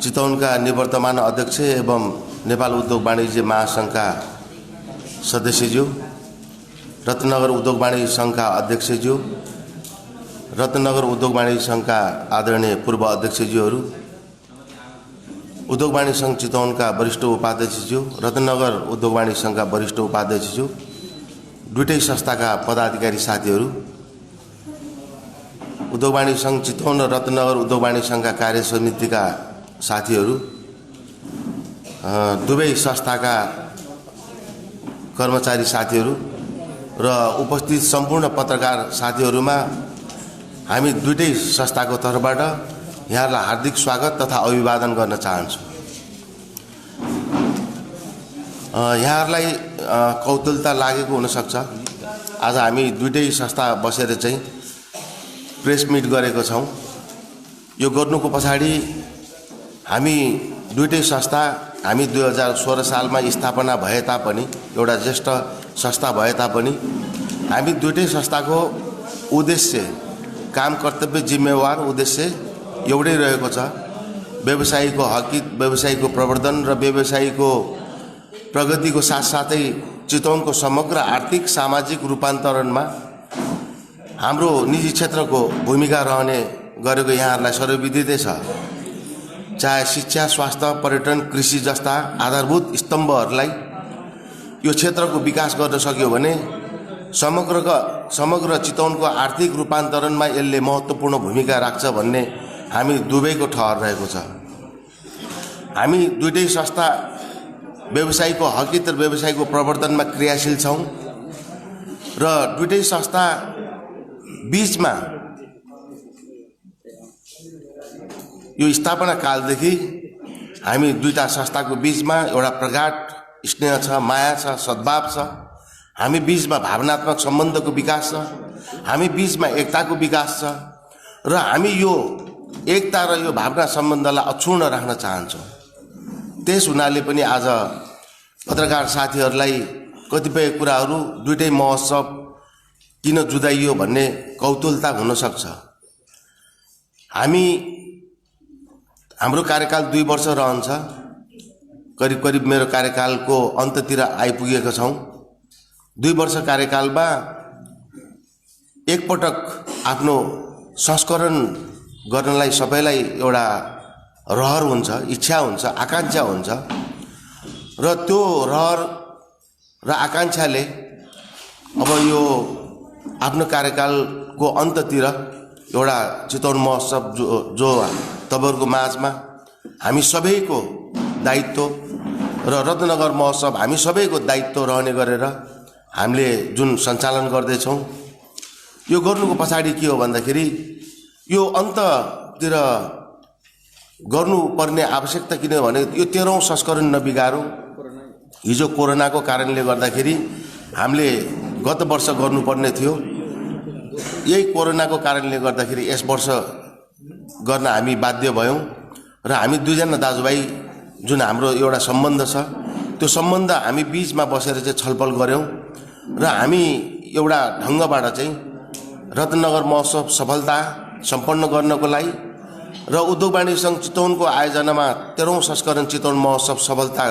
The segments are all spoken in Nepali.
चितवनका निवर्तमान अध्यक्ष एवं नेपाल उद्योग वाणिज्य महासंघका सदस्यज्यू, रत्नगर उद्योग वाणिज्य संघका अध्यक्षज्यू, रत्नगर उद्योग वाणिज्य संघका आदरणीय पूर्व अध्यक्षज्यूहरू, उद्योग वाणिज्य संघ चितवनका वरिष्ठ उपाध्यक्षज्यू, रत्नगर उद्योग वाणिज्य संघका वरिष्ठ उपाध्यक्षज्यू, दुईटै संस्थाका पदाधिकारी साथीहरू, उद्योग वाणिज्य संघ चितवन र रत्नगर उद्योग वाणिज्य संघका कार्य समितिका साथीहरू, दुवै संस्थाका कर्मचारी साथीहरू र उपस्थित सम्पूर्ण पत्रकार साथीहरूमा हामी दुईटै संस्थाको तर्फबाट यहाँलाई हार्दिक स्वागत तथा अभिवादन गर्न चाहन्छु। यहाँहरूलाई कौतूहलता लागेको हुन सक्छ, आज हामी दुईटै संस्था बसेर चाहिँ प्रेस मिट गरेको छौं। यो गर्नुको पछाडि हामी दुईटै संस्था हामी 2016 सालमा स्थापना भए तापनि एउटा ज्येष्ठ संस्था भए तापनि हामी दुईटै संस्थाको उद्देश्य, काम कर्तव्य, जिम्मेवार उद्देश्य एउटै रहेको छ। व्यवसायीको हकित, व्यवसायीको प्रवर्धन र व्यवसायीको प्रगतिको साथसाथै चितवनको समग्र आर्थिक सामाजिक रूपान्तरणमा हाम्रो निजी क्षेत्रको भूमिका रहने गरेको यहाँहरूलाई सर्वविदितै छ। चाहे शिक्षा, स्वास्थ्य, पर्यटन, कृषि जस्ता आधारभूत स्तम्भहरूलाई यो क्षेत्रको विकास गर्न सक्यो भने समग्र चितवनको आर्थिक रूपान्तरणमा यसले महत्त्वपूर्ण भूमिका राख्छ भन्ने हामी दुवैको ठहर रहेको छ। हामी दुईटै संस्था व्यवसायीको हकित र व्यवसायीको प्रवर्धनमा क्रियाशील छौं र दुईटै संस्था बीचमा यो स्थापना कालदेखि हामी दुईटा संस्थाको बीचमा एउटा प्रगाढ स्नेह छ, माया छ, सद्भाव छ। हामी बीचमा भावनात्मक सम्बन्धको विकास छ, हामी बीचमा एकताको विकास छ र हामी यो एकता र यो भावना सम्बन्धलाई अक्षुण्ण राख्न चाहन्छौँ। त्यस हुनाले पनि आज पत्रकार साथीहरूलाई कतिपय कुराहरू दुईटै महोत्सव किन जुदाइयो भन्ने कौतूहलता हुन सक्छ। हाम्रो कार्यकाल 2 वर्ष रहन्छ। करिब मेरो कार्यकालको अन्ततिर आइपुगेका छौं। 2 वर्ष कार्यकालमा एकपटक आफ्नो संस्करण गर्नलाई सबैलाई एउटा रहर हुन्छ, इच्छा हुन्छ, आकांक्षा हुन्छ र त्यो रहर र आकांक्षाले अब यो आफ्नो कार्यकालको अन्ततिर एउटा चितवन महोत्सव जो तपाईहरुको माझमा हामी सबैको दायित्व र रत्नगर महोत्सव हामी सबैको दायित्व रहने गरेर हामीले जुन सञ्चालन गर्दै छौं, यो गर्नुको पछाडी के हो भन्दाखेरि यो अन्ततिर गर्नुपर्ने आवश्यकता किन भने यो 13औं संस्करण नबिगारौं। हिजो कोरोनाको कारणले गर्दाखेरि हामीले गत वर्ष गर्नुपर्ने थियो, यही कोरोनाको कारणले गर्दाखेरि यस वर्ष गर्न हामी बाध्य भयौं र हामी दुईजना दाजुभाइ जुन हाम्रो एउटा सम्बन्ध छ, त्यो सम्बन्ध हामी बीचमा बसेर चाहिँ छलफल गर्यौं र हामी एउटा ढंगबाट चाहिँ रत्नगर महोत्सव सफलता सम्पन्न गर्नको लागि र उद्योग वाणिज्य संघ चितवनको आयोजनामा 13औं संस्करण चितवन महोत्सव सफलता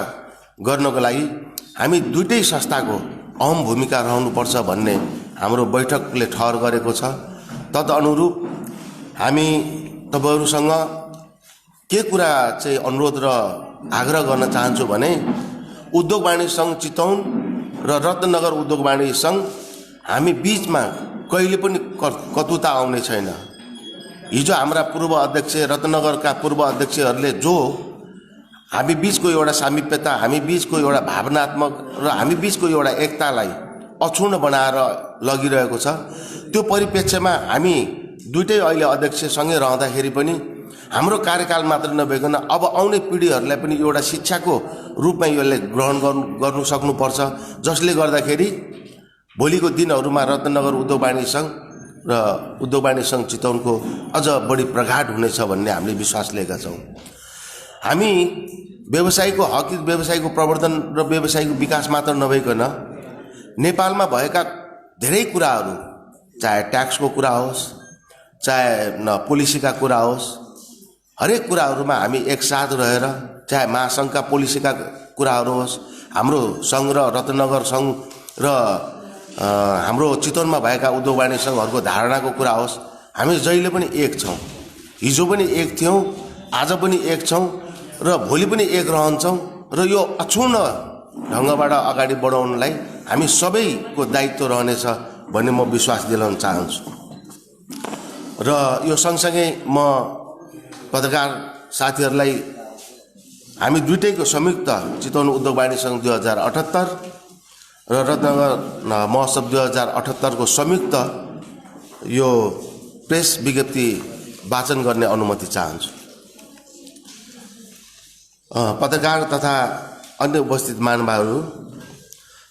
गर्नको लागि हामी दुईटै संस्थाको अहम भूमिका रहनुपर्छ भन्ने हाम्रो बैठकले ठहर गरेको छ। तदअनुरूप हामी तपाईहरुसँग के कुरा चाहिँ अनुरोध र आग्रह गर्न चाहन्छु भने उद्योग वाणिज्य संघ चितवन र रत्नगर उद्योग वाणिज्य संघ हामी बीचमा कहिले पनि कटुता आउने छैन। हिजो हाम्रा पूर्व अध्यक्ष, रत्नगरका पूर्व अध्यक्षहरूले जो हामी बीचको एउटा सामिप्यता, हामी बीचको एउटा भावनात्मक र हामी बीचको एउटा एकतालाई अक्षुण्ण बनाएर लगिरहेको छ, त्यो परिप्रेक्ष्यमा हामी दुईटै अहिले अध्यक्षसँगै रहँदाखेरि पनि हाम्रो कार्यकाल मात्र नभइकन अब आउने पिढीहरूलाई पनि एउटा शिक्षाको रूपमा यसले ग्रहण गर्नु सक्नुपर्छ, जसले गर्दाखेरि भोलिको दिनहरूमा रत्नगर उद्योग वाणिज्य संघ र उद्योग वाणिज्य संघ चितवनको अझ बढी प्रगाढ हुनेछ भन्ने हामीले विश्वास लिएका छौं। हामी व्यवसायको हक, व्यवसायको प्रवर्धन र व्यवसायको विकास मात्र नभइकन नेपालमा भएका धेरै कुराहरू, चाहे ट्याक्सको कुरा होस्, चाहे पोलिसीका कुरा होस्, हरेक कुराहरूमा हामी एकसाथ रहेर, चाहे महासङ्घका पोलिसीका कुराहरू होस्, हाम्रो सङ्घ र रत्नगर सङ्घ र हाम्रो चितवनमा भएका उद्योग वाणिज्य सङ्घहरूको धारणाको कुरा होस्, हामी जहिले पनि एक छौँ। हिजो पनि एक थियौँ, आज पनि एक छौँ र भोलि पनि एक रहन्छौँ र यो अक्षुण्ण ढङ्गबाट अगाडि बढाउनलाई हामी सबैको दायित्व रहनेछ भन्ने म विश्वास दिलाउन चाहन्छु। र यो सँगसँगै म पत्रकार साथीहरूलाई हामी दुईटैको संयुक्त चितवन उद्योग वाणिज्य सङ्घ 2078 र रत्नगर महोत्सव 2078 को संयुक्त यो प्रेस विज्ञप्ति वाचन गर्ने अनुमति चाहन्छु। पत्रकार तथा अन्य उपस्थित महानुभावहरू,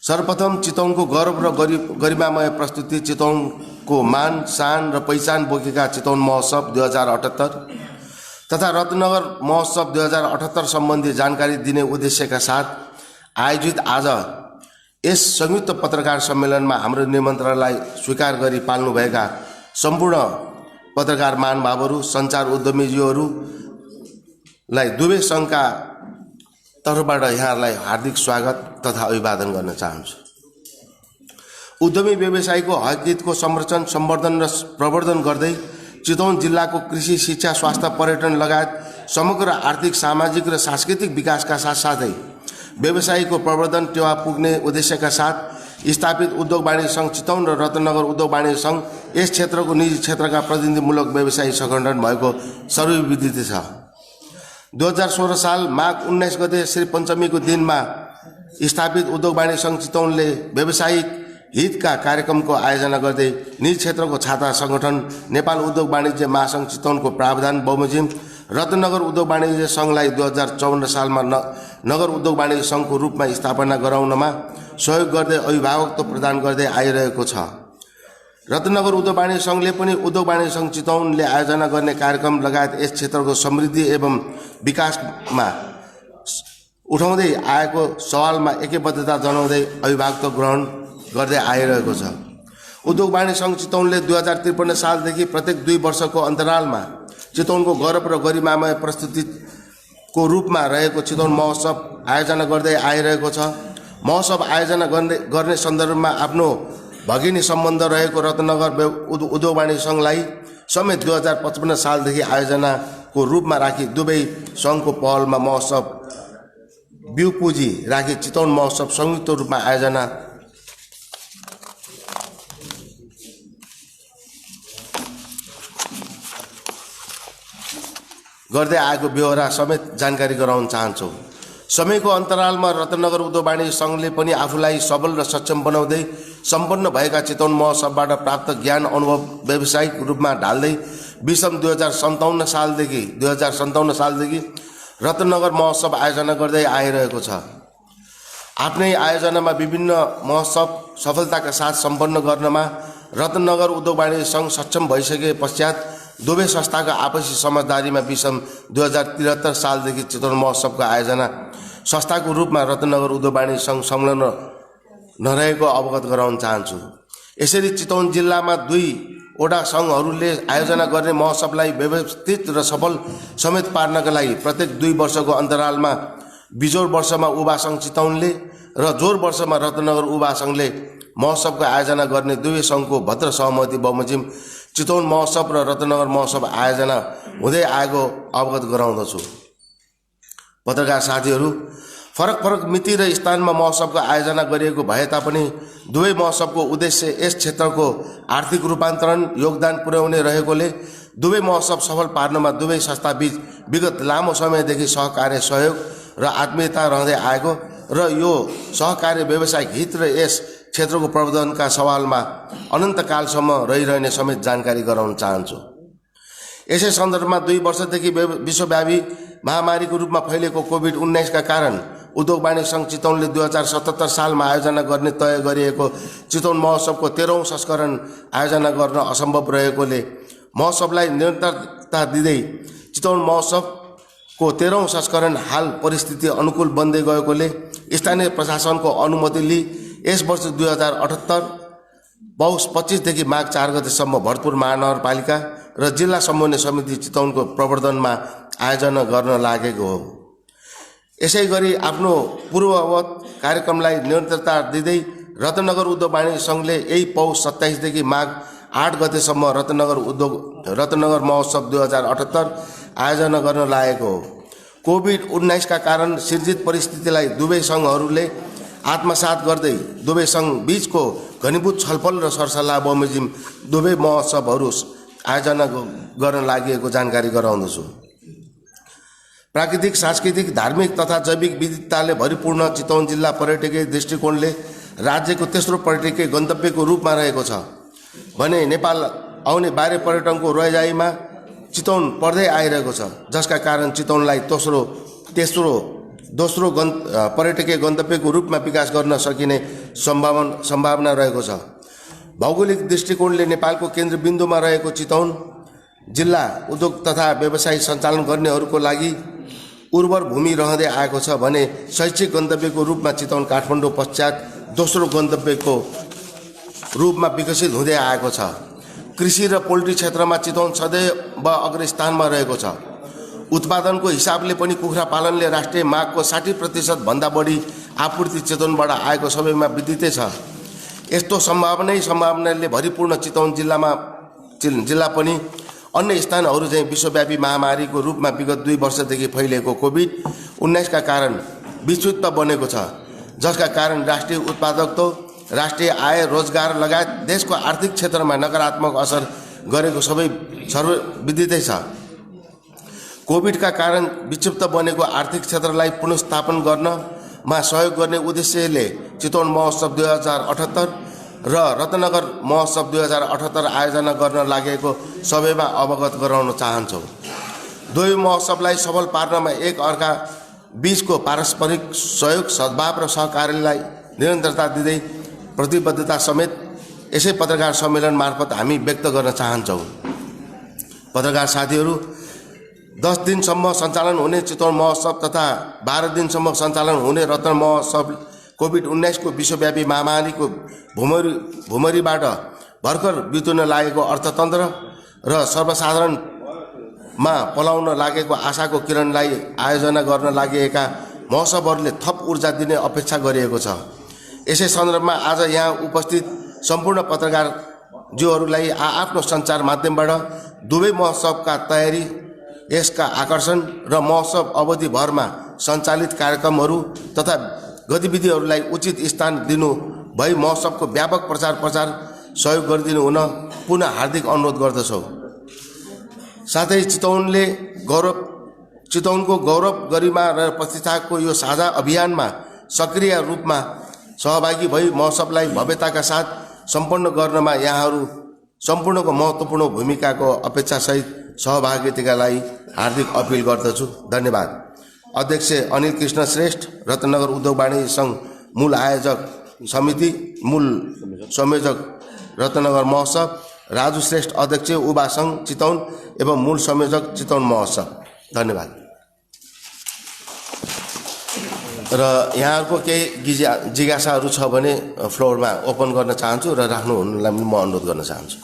सर्वप्रथम चितवनको गौरव र गरिमामय प्रस्तुति, चितवनको मान, शान र पहिचान बोकेका चितवन महोत्सव 2078 तथा रत्नगर महोत्सव 2078 सम्बन्धी जानकारी दिने उद्देश्यका साथ आयोजित आज यस संयुक्त पत्रकार सम्मेलनमा हाम्रो निमन्त्रणलाई स्वीकार गरी पाल्नुभएका सम्पूर्ण पत्रकार महानुभावहरू, सञ्चार उद्यमीज्यूहरूलाई दुवै सङ्घका तर्फबाट यहाँहरूलाई हार्दिक स्वागत तथा अभिवादन गर्न चाहन्छु। उद्यमी व्यवसायीको हकहितको संरक्षण, सम्वर्धन र प्रवर्धन गर्दै चितवन जिल्लाको कृषि, शिक्षा, स्वास्थ्य, पर्यटन लगायत समग्र आर्थिक, सामाजिक र सांस्कृतिक विकासका साथसाथै व्यवसायीको प्रवर्धन टेवा पुग्ने उद्देश्यका साथ स्थापित उद्योग वाणिज्य सङ्घ चितवन र रत्नगर उद्योग वाणिज्य सङ्घ यस क्षेत्रको निजी क्षेत्रका प्रतिनिधिमूलक व्यवसायी सङ्गठन भएको सर्वविदित छ। 2016 साल माघ 19 गते श्री पञ्चमीको दिनमा स्थापित उद्योग वाणिज्य सङ्घ चितवनले व्यावसायिक हितका कार्यक्रमको आयोजना गर्दै निजी क्षेत्रको छाता सङ्गठन नेपाल उद्योग वाणिज्य महासङ्घ चितवनको प्रावधान बमोजिम रत्नगर उद्योग वाणिज्य सङ्घलाई 2054 सालमा नगर उद्योग वाणिज्य सङ्घको रूपमा स्थापना गराउनमा सहयोग गर्दै अभिभावकत्व प्रदान गर्दै आइरहेको छ। रत्नगर उद्योग वाणिज्य सङ्घले पनि उद्योग वाणिज्य सङ्घ चितवनले आयोजना गर्ने कार्यक्रम लगायत यस क्षेत्रको समृद्धि एवं विकासमा उठाउँदै आएको सवालमा एकबद्धता जनाउँदै अभिभावकत्व ग्रहण गर्दै आइरहेको छ। उद्योग वाणिज्य सङ्घ चितवनले 2053 सालदेखि प्रत्येक 2 वर्षको अन्तरालमा चितवनको गौरव र गरिमामय प्रस्तुतिको रूपमा रहेको चितवन महोत्सव आयोजना गर्दै आइरहेको छ। महोत्सव आयोजना गर्ने सन्दर्भमा आफ्नो भगिनी सम्बन्ध रहेको रत्नगर उद्योग वाणिज्य सङ्घलाई समेत 2055 सालदेखि आयोजनाको रूपमा राखी दुवै सङ्घको पहलमा महोत्सव बिउ पुँजी राखी चितवन महोत्सव संयुक्त रूपमा आयोजना गर्दै आएको बेहोरा समेत जानकारी गराउन चाहन्छौँ। समयको अन्तरालमा रत्नगर उद्योग वाणिज्य सङ्घले पनि आफूलाई सबल र सक्षम बनाउँदै सम्पन्न भएका चितवन महोत्सवबाट प्राप्त ज्ञान अनुभव व्यावसायिक रूपमा ढाल्दै विषम 2057 सालदेखि रत्नगर महोत्सव आयोजना गर्दै आइरहेको छ। आफ्नै आयोजनामा विभिन्न महोत्सव सफलताका साथ सम्पन्न गर्नमा रत्नगर उद्योग वाणिज्य सङ्घ सक्षम भइसके पश्चात दुवै संस्थाको आपसी समझदारीमा विषम 2073 सालदेखि चितवन महोत्सवको आयोजना संस्थाको रूपमा रत्नगर उद्योग वाणिज्य सङ्घ संलग्न नरहेको अवगत गराउन चाहन्छु। यसरी चितवन जिल्लामा 2वटा सङ्घहरूले आयोजना गर्ने महोत्सवलाई व्यवस्थित र सफल समेत पार्नका लागि प्रत्येक 2 वर्षको अन्तरालमा बिजोर वर्षमा उभा सङ्घ चितवनले र जोर वर्षमा रत्नगर उभा सङ्घले महोत्सवको आयोजना गर्ने दुवै सङ्घको भद्र सहमति बमोजिम चितवन महोत्सव र रत्नगर महोत्सव आयोजना हुँदै आएको अवगत गराउँदछु। पत्रकार साथीहरू, फरक मिति र स्थानमा महोत्सवको आयोजना गरिएको भए तापनि दुवै महोत्सवको उद्देश्य यस क्षेत्रको आर्थिक रूपान्तरण योगदान पुर्याउने रहेकोले दुवै महोत्सव सफल पार्नमा दुवै संस्थाबीच विगत लामो समयदेखि सहकार्य सहयोग र आत्मीयता रहँदै आएको र यो सहकार्य व्यावसायिक हित र यस क्षेत्रको प्रवर्धनका सवालमा अनन्तकालसम्म रहिरहने समेत जानकारी गराउन चाहन्छु। यसै सन्दर्भमा 2 वर्षदेखि विश्वव्यापी महामारीको रूपमा फैलेको कोभिड-19 का कारण उद्योग वाणिज्य सङ्घ चितवनले 2077 सालमा आयोजना गर्ने तय गरिएको चितवन महोत्सवको 13औं संस्करण आयोजना गर्न असम्भव रहेकोले महोत्सवलाई निरन्तरता दिँदै चितवन महोत्सवको 13औं संस्करण हाल परिस्थिति अनुकूल बन्दै गएकोले स्थानीय प्रशासनको अनुमति लिई यस वर्ष 2078 पौष 25 देखि माघ 4 गतेसम्म भरतपुर महानगरपालिका र जिल्ला समन्वय समिति चितवनको प्रवर्धनमा आयोजना गर्न लागेको हो। यसै गरी आफ्नो पूर्ववत कार्यक्रमलाई निरन्तरता दिँदै रत्नगर उद्योग वाणिज्य सङ्घले यही पौष 27 देखि माघ 8 गतेसम्म रत्नगर महोत्सव 2078 आयोजना गर्न लागेको हो। कोभिड-19 का कारण सिर्जित परिस्थितिलाई दुवै सङ्घहरूले आत्मसात गर्दै दुवै सङ्घ बीचको घनीभूत छलफल र सरसल्लाह बमोजिम दुवै महोत्सवहरू आयोजना गर्न लागि जानकारी गराउँदछु। प्राकृतिक, सांस्कृतिक, धार्मिक तथा जैविक विविधताले भरिपूर्ण चितवन जिल्ला पर्यटकीय दृष्टिकोणले राज्यको तेस्रो पर्यटकीय गन्तव्यको रूपमा रहेको छ भने नेपाल आउने बाह्य पर्यटनको रोयजाइमा चितवन पर्दै आइरहेको छ, जसका कारण चितवनलाई दोस्रो पर्यटकीय गन्तव्यको रूपमा विकास गर्न सकिने सम्भावना रहेको छ। भौगोलिक दृष्टिकोणले नेपालको केन्द्रबिन्दुमा रहेको चितवन जिल्ला उद्योग तथा व्यवसाय सञ्चालन गर्नेहरूको लागि उर्वर भूमि रहँदै आएको छ भने शैक्षिक गन्तव्यको रूपमा चितवन काठमाडौँ पश्चात दोस्रो गन्तव्यको रूपमा विकसित हुँदै आएको छ। कृषि र पोल्ट्री क्षेत्रमा चितवन सदैव अग्रस्थानमा रहेको छ। उत्पादनको हिसाबले पनि कुखुरा पालनले राष्ट्रिय मागको 60% भन्दा बढी आपूर्ति चितवनबाट आएको सबैमा विदितै छ। यस्तो सम्भावनाले भरिपूर्ण चितवन जिल्ला पनि अन्य स्थानहरू चाहिँ विश्वव्यापी महामारीको रूपमा विगत 2 वर्षदेखि फैलिएको कोभिड-19 का कारण विस्तृत बनेको छ, जसका कारण राष्ट्रिय उत्पादकता, राष्ट्रिय आय, रोजगार लगायत देशको आर्थिक क्षेत्रमा नकारात्मक असर गरेको सर्वविदितै छ। कोभिडका कारण विक्षिप्त बनेको आर्थिक क्षेत्रलाई पुनर्स्थापन गर्नमा सहयोग गर्ने उद्देश्यले चितवन महोत्सव 2078 र रत्नगर महोत्सव 2078 आयोजना गर्न लागेको सबैमा अवगत गराउन चाहन्छौँ। दुवै महोत्सवलाई सफल पार्नमा एक अर्का बीचको पारस्परिक सहयोग, सद्भाव र सहकार्यलाई निरन्तरता दिँदै प्रतिबद्धता समेत यसै पत्रकार सम्मेलन मार्फत हामी व्यक्त गर्न चाहन्छौँ। पत्रकार साथीहरू, 10 दिनसम्म सञ्चालन हुने चितवन महोत्सव तथा 12 दिनसम्म सञ्चालन हुने रत्न महोत्सव कोभिड-19 को विश्वव्यापी महामारीको भुमरीबाट भर्खर बिउतन लागेको अर्थतन्त्र र सर्वसाधारणमा पलाउन लागेको आशाको किरणलाई आयोजना गर्न लागेका महोत्सवहरूले थप ऊर्जा दिने अपेक्षा गरिएको छ। यसै सन्दर्भमा आज यहाँ उपस्थित सम्पूर्ण पत्रकारज्यूहरूलाई आफ्नो सञ्चार माध्यमबाट दुवै महोत्सवका तयारी, यसका आकर्षण र महोत्सव अवधिभरमा सञ्चालित कार्यक्रमहरू तथा गतिविधिहरूलाई उचित स्थान दिनु भई महोत्सवको व्यापक प्रचार सहयोग गरिदिनु हुन पुनः हार्दिक अनुरोध गर्दछौँ। साथै चितवनको गौरव, गरिमा र प्रतिष्ठाको यो साझा अभियानमा सक्रिय रूपमा सहभागी भई महोत्सवलाई भव्यताका साथ सम्पन्न गर्नमा यहाँहरू सम्पूर्णको महत्त्वपूर्ण भूमिकाको अपेक्षासहित सहभागिताका लागि हार्दिक अपिल गर्दछु। धन्यवाद। अध्यक्ष अनिल कृष्ण श्रेष्ठ, रत्नगर उद्योग वाणिज्य सङ्घ मूल आयोजक समिति, मूल संयोजक रत्नगर महोत्सव, राजु श्रेष्ठ अध्यक्ष उभा सङ्घ चितवन एवं मूल संयोजक चितवन महोत्सव। धन्यवाद। र यहाँहरूको केही जिज्ञासाहरू छ भने फ्लोरमा ओपन गर्न चाहन्छु र राख्नु हुनुलाई म अनुरोध गर्न चाहन्छु।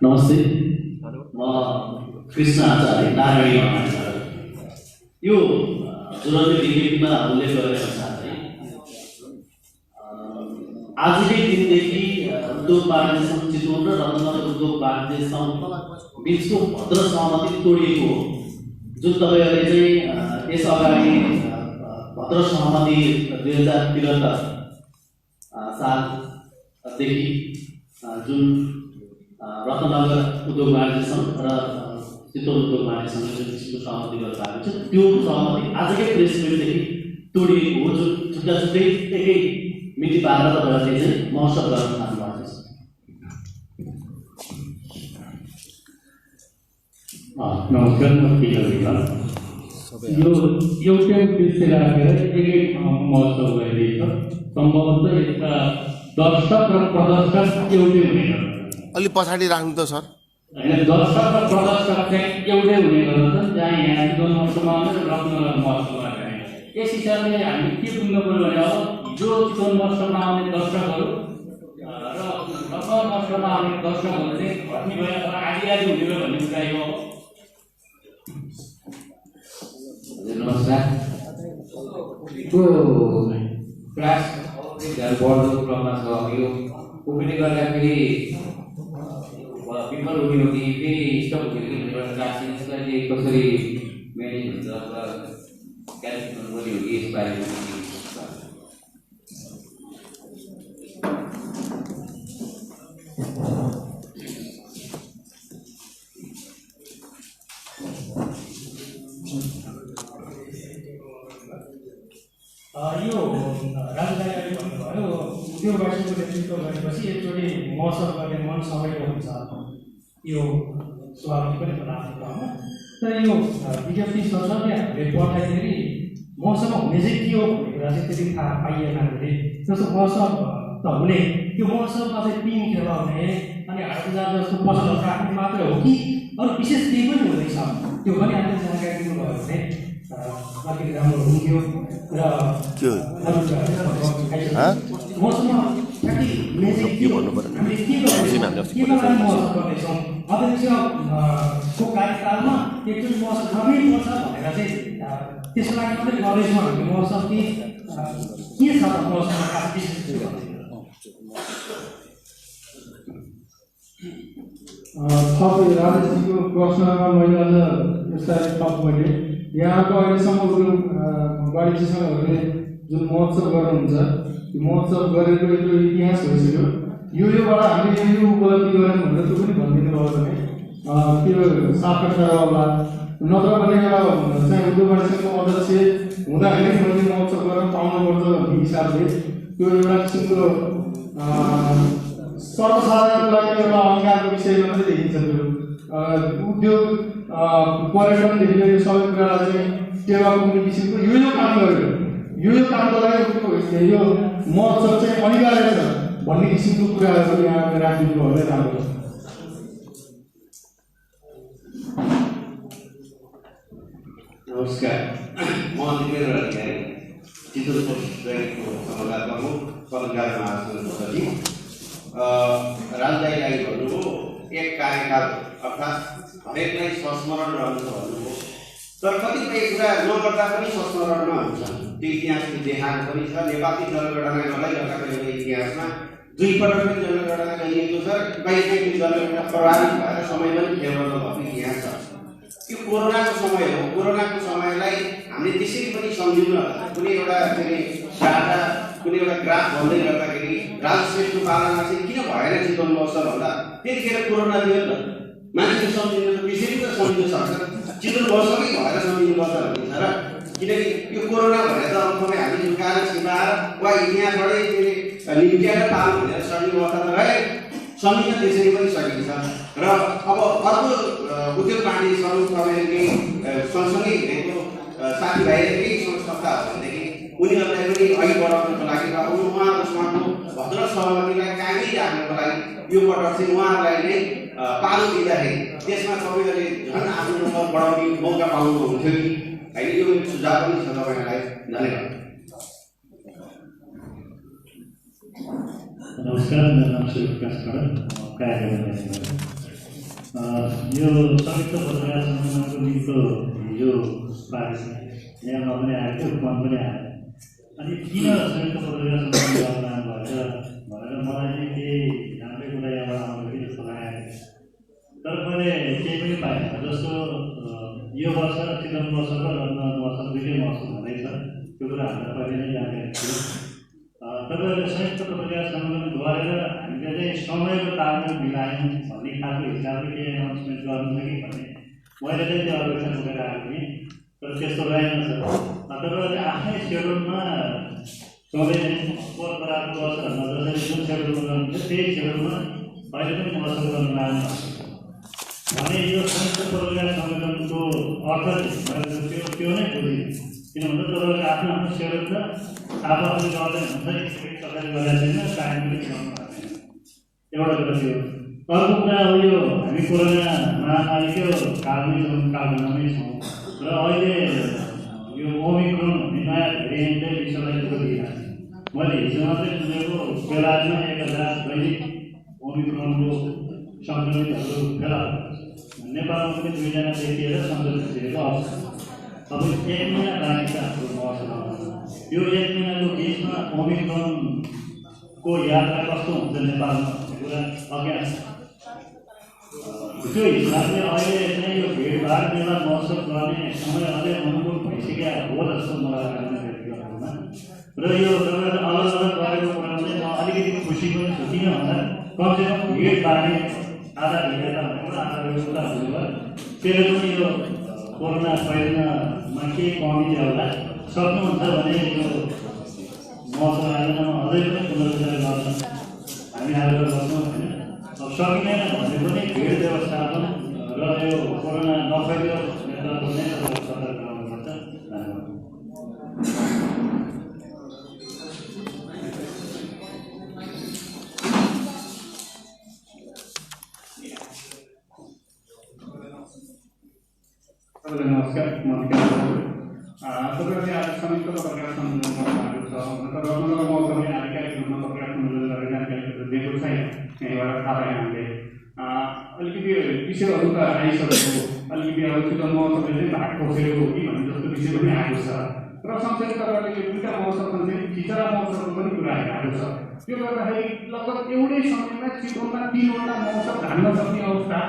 नमस्ते, म कृष्ण आचार्य नारायणी। यो जुन विज्ञप्तिमा उल्लेख गरेका साथै आजकै दिनदेखि उद्योग वाणिज्य सङ्घ चितवन र रत्नगर उद्योग वाणिज्य सङ्घ बिचको भद्र सहमति तोडिएको हो, जुन तपाईँहरूले चाहिँ यस अगाडि भद्र सहमति 2073 सालदेखि जुन रत्नगर उद्योग वाणिज्य सङ्घ र चितवन उद्योग वाणिज्य सङ्घले जुन किसिमको सहमति गरेर आएको छ, त्यो सहमति आजकै प्रेस मिटदेखि तोडिएको हो, जुन छुट्टा छुट्टै एकै मिति पारेर तपाईँहरूले चाहिँ महोत्सव गर्न थाल्नु भएको छ। नमस्कार, म पिटर विकास। यो एउटै उद्देश्य राखेर एक महोत्सव गरिरहेछ। सम्भवतः यसका दर्शक र प्रदर्शक एउटै हुने गर्दछ। अलि पछाडि राख्नु त सर। होइन, दर्शक र प्रदर्शक चाहिँ एउटै हुने गर्दछ, जहाँ यहाँ चितवन महोत्सवमा आउने र रत्न महोत्सवमा जाने। यस हिसाबले हामी के बुझ्नु पऱ्यो भने अब हिजो चितवन महोत्सवमा आउने दर्शकहरू र रत्न महोत्सवमा आउने दर्शकहरू चाहिँ घट्ने भयो र आदि हुने भयो भन्ने कुरा यो। नमस्कार। यो क्लास बढ्दो क्रममा छ। यो कोभिडले गर्दाखेरि विफल हुने हो कि फेरि स्टप हुने कि भन्नेबाट क्लास यसलाई कसरी म्यानेज हुन्छ र क्याल्कुलेट गर्नुपर्ने हो कि यस बारेमा यो राजधानीले भन्नुभयो उद्योगवासीको नेतृत्व गरेपछि एकचोटि महोत्सव गर्ने मन सबैको हुन्छ, यो स्वाभाविक पनि होला आफ्नो ठाउँमा। तर यो विज्ञप्ति सरकारले हामीले पठाइदिएर महोत्सवमा हुने चाहिँ के हो भन्ने कुरा चाहिँ त्यति थाहा पाइएन हामीले। जस्तो महोत्सव त हुने, त्यो महोत्सवमा चाहिँ टिम खेला हुने अनि हाट बजार जस्तो पसलहरू राख्ने मात्रै हो कि अरू विशेष केही पनि हुँदैछ, त्यो पनि हामीले जानकारी दिनुभयो भने अलिकति राम्रो हुन्थ्यो। र मौसममा को कार्यकालमा एकचोटि मौसम गर्नैपर्छ भनेर चाहिँ त्यसको लागि मात्रै गर्दैछौँ हामीले। मौसम के छ त मौसममा खास विशेष थप राजनीतिको प्रश्नमा मैले अझ यसलाई थप मैले यहाँको अहिलेसम्म वाणिज्यसँगहरूले जुन महोत्सव गर्नुहुन्छ त्यो महोत्सव गरेको एउटा इतिहास भइसक्यो। योबाट हामीले यो उपलब्धि गऱ्यौँ भनेर त्यो पनि भनिदिनु भयो भने त्यो सार्थकता होला। नत्र भने एउटा चाहिँ उद्योग वाणिज्यको अध्यक्ष हुँदाखेरि मैले महोत्सव गर्न पाउनुपर्छ भन्ने हिसाबले त्यो एउटा किसिमको सर्वसाधारणको लागि एउटा अहङ्कारको विषयमा मात्रै देखिन्छ। त्यो उद्योग पर्यटनदेखि लिएर सबै कुरालाई चाहिँ टेवा पुग्ने किसिमको यो काम गर्यो। यो कामको लागि यो महोत्सव चाहिँ अनिवार्य छ भन्ने किसिमको कुराहरू यहाँ राखिदिनु भयो भने राम्रो छ। नमस्कार, म दिपेन्द्र अधिकारी, चितवन पोस्टको समाचार प्रमुख पत्रकार महासंघ। राजदाईलाई भन्नुभयो एक कार्यकाल अर्थात् हरेकलाई संस्मरण रहन्छ भन्नुभयो, तर कतिपय कुरा नगर्दा पनि संस्मरणमा हुन्छ। त्यो इतिहासले देखाएको पनि छ। नेपाली जनगणना गर्दाखेरिको इतिहासमा 2 पटक पनि जनगणना गरिएको छ। 22 जनगणना प्रभावित भएर समय पनि फेरबदल भएको इतिहास छ। यो कोरोनाको समय हो। कोरोनाको समयलाई हामीले त्यसरी पनि सम्झिनु होला। कुनै एउटा डाटा कुनै एउटा ग्राफ भन्दै गर्दाखेरि राजस्वको पालनमा चाहिँ किन भएन चितवन महोत्सव भन्दा त्यतिखेर कोरोना थियो नि त। मान्छेले सम्झिनु त त्यसरी त सम्झिनु सक्छ, चितवन महोत्सवै भएर सम्झिनुपर्छ भन्ने छ। र किनकि यो कोरोना भनेर त अन्तमै हामी झुकाएर छिपाएर वा इतिहासबाटै निम्त्याएर पाल्नु भनेर सक्ने अवस्था त रहे सम्झिन त्यसरी पनि सकिन्छ। र अब अर्को उद्योग वाणिज्य सङ्घ तपाईँहरूले सँगसँगै हिँडेको साथीभाइहरू केही संस्था हो भनेदेखि उनीहरूलाई पनि अघि बढाउनको लागि र उहाँहरूको भद्र सहमतिलाई कायमै राख्नको लागि यो पटक चाहिँ उहाँहरूलाई नै पालो दिँदाखेरि त्यसमा तपाईँहरूले झन् आफ्नो नम्बर बढाउने मौका पाउनुहुन्थ्यो कि होइन? यो सुझाव पनि छ तपाईँहरूलाई। धन्यवाद। नमस्कार, मेरो नाम सूर्यप्रकाश खड्का, यो संयुक्त पत्रकार सम्मेलनको निम्तो हिजो यहाँ पनि आएको थियो, मन पनि आयो। अनि किन संयुक्त पत्रकार सम्मेलन भएछ भनेर मलाई चाहिँ केही राम्रै कुरा यहाँबाट आउँछ कि जस्तो लागेको थियो। तर मैले केही पनि पाएन। जस्तो यो वर्ष चितवन महोत्सव र रत्न महोत्सव दुईटै महोत्सव हुँदैछ, त्यो कुरा हामीलाई पहिले नै जानकारी थियो। तपाईँहरूले संयुक्त पत्रकार सम्मेलन गरेर हामीले चाहिँ समयको तालमेल मिलायौँ भन्ने खालको हिसाबले केही एनाउन्समेन्ट गर्नुहुन्छ कि भन्ने मैले चाहिँ त्यो अपेक्षा बोकेर आएको थिएँ, तर त्यस्तो रहेनछ। तपाईँहरूले आफ्नै सेड्युलमा सधैँ नै परम्पराको वर्षहरूमा जसरी जुन सेड्युलमा गर्नुहुन्छ त्यही सेड्युलमा अहिले पनि महोत्सव गर्न लाग्नु भएको छ। भने यो संयुक्त पत्रकार सम्मेलनको अर्थ त्यो नै बुझिने। किन भन्दा तपाईँहरूको आफ्नो आफ्नो सेवा छ, आफूले गर्दैन हुन्छ, सरकारले गरेको छैन, कायम पनि चलाउनु भएको छैन। एउटा कुरा थियो। अर्को कुरा हो यो हामी कोरोना महामारीको कालमै छौँ र अहिले यो ओमिक्रोन भन्ने नयाँ भेरिएन्टले विश्वलाई ठुलो दिइरहेको छ। मैले हिजो मात्रै सुनेको बेलायतमा 1000 दैनिक ओमिक्रोनको सङ्क्रमितहरू फेला नेपालमा पनि 2 जना देखिएर सञ्चालन दिएको अवस्था। अब 1 महिना लागेको हाम्रो मौसम यो 1 महिनाको बिचमा ओमिक्रोनको यात्रा कस्तो हुन्छ नेपालमा भन्ने कुरा अज्ञात छ। त्यो हिसाबले अहिले चाहिँ यो भिडभाड मेला महोत्सव गर्ने समय अझै अनुकूल भइसक्यो हो जस्तो मलाई लाग्ने व्यक्तिगत रूपमा। र यो तपाईँहरूले अलग अलग गरेको कुरामा चाहिँ म अलिकति खुसी पनि छु। किन भन्दा कमसेकम भिड बाँड्ने आधा भिडेता भनेको आधा व्यवस्था हुनुभयो। त्यसले पनि यो कोरोना फैल्नमा के कमी ल्याउला सक्नुहुन्छ भने यो महोत्सव आयोजनामा अझै पनि पुनरुद्धार गर्न हामी आग्रह गर्छौँ होइन। अब सकिँदैन भने पनि भिड व्यवस्थापन र यो कोरोना नफैलियोस् नेतृत्व नै सतर्क रहनुपर्छ। धन्यवाद। नमस्कार, तपाईँहरूले आज संयुक्त पत्रकार सम्मेलन गर्नुभएको छ। रत्नगर महोत्सवले आज कार्यक्रममा पत्रकार सम्मेलन गरेर जानकारीहरू दिएको छैन। यहीँबाट थाहा पाएँ हामीले अलिकति विषयहरू त आइसकेको, अलिकति अब छिटो महोत्सवले चाहिँ भाग खोसेको हो कि भन्ने जस्तो विषय पनि आएको छ। र सँगसँगै तपाईँहरूले यो 2टा महोत्सवमा चाहिँ खिचरा महोत्सवको पनि कुरा आएको छ। त्यो गर्दाखेरि लगभग एउटै समयमा चितवनमा 3वटा महोत्सव धान्न सक्ने अवस्था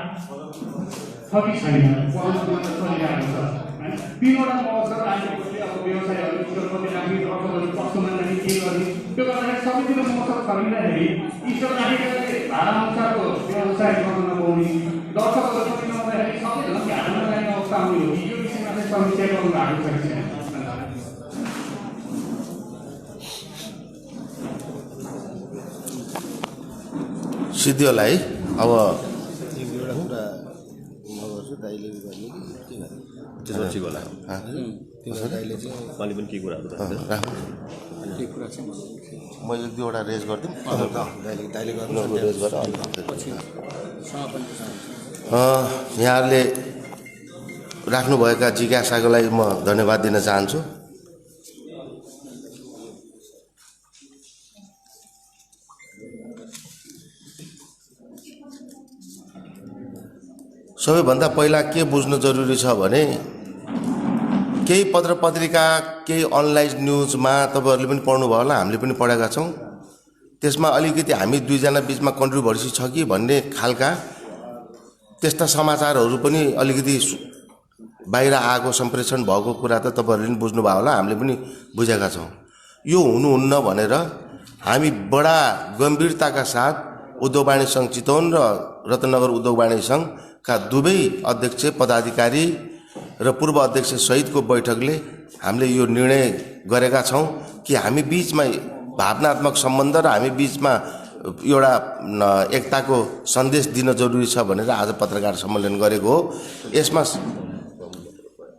छ कि छैन चलिरहेको छ होइन। 3वटा महोत्सव आइसकेपछि अब व्यवसायहरू ईश्वरप्रति राख्ने, अर्थहरू कस्तोमा राख्ने, के गर्ने, त्यो गर्दाखेरि सबैतिर महोत्सव खरिँदाखेरि ईश्वर राखेकाले भाडाअनुसारको व्यवसाय गर्न नपाउने, दर्शकहरू पनि नहुँदाखेरि सबैजना घाटा लगाउने अवस्था आउने हो कि यो विषयमा चाहिँ समीक्षा गर्नु भएको छ कि छैन? सिद्धियोलाई अब म 1-2वटा रेज गरिदिउँ। यहाँहरूले राख्नुभएका जिज्ञासाको लागि म धन्यवाद दिन चाहन्छु। सबैभन्दा पहिला के बुझ्नु जरुरी छ भने केही पत्र पत्रिका, केही अनलाइन न्युजमा तपाईँहरूले पनि पढ्नुभयो होला, हामीले पनि पढेका छौँ। त्यसमा अलिकति हामी 2 जना बिचमा कन्ट्रोभर्सी छ कि भन्ने खालका त्यस्ता समाचारहरू पनि अलिकति बाहिर आएको, सम्प्रेषण भएको कुरा त तपाईँहरूले पनि बुझ्नुभयो होला, हामीले पनि बुझेका छौँ। यो हुनुहुन्न भनेर हामी बडा गम्भीरताका साथ उद्योग वाणिज्य सङ्घ चितवन र रत्नगर उद्योग वाणिज्य सङ्घका दुवै अध्यक्ष, पदाधिकारी र पूर्व अध्यक्ष सहितको बैठकले हामीले यो निर्णय गरेका छौँ कि हामी बिचमा भावनात्मक सम्बन्ध र हामी बिचमा एउटा एकताको सन्देश दिन जरुरी छ भनेर आज पत्रकार सम्मेलन गरेको हो।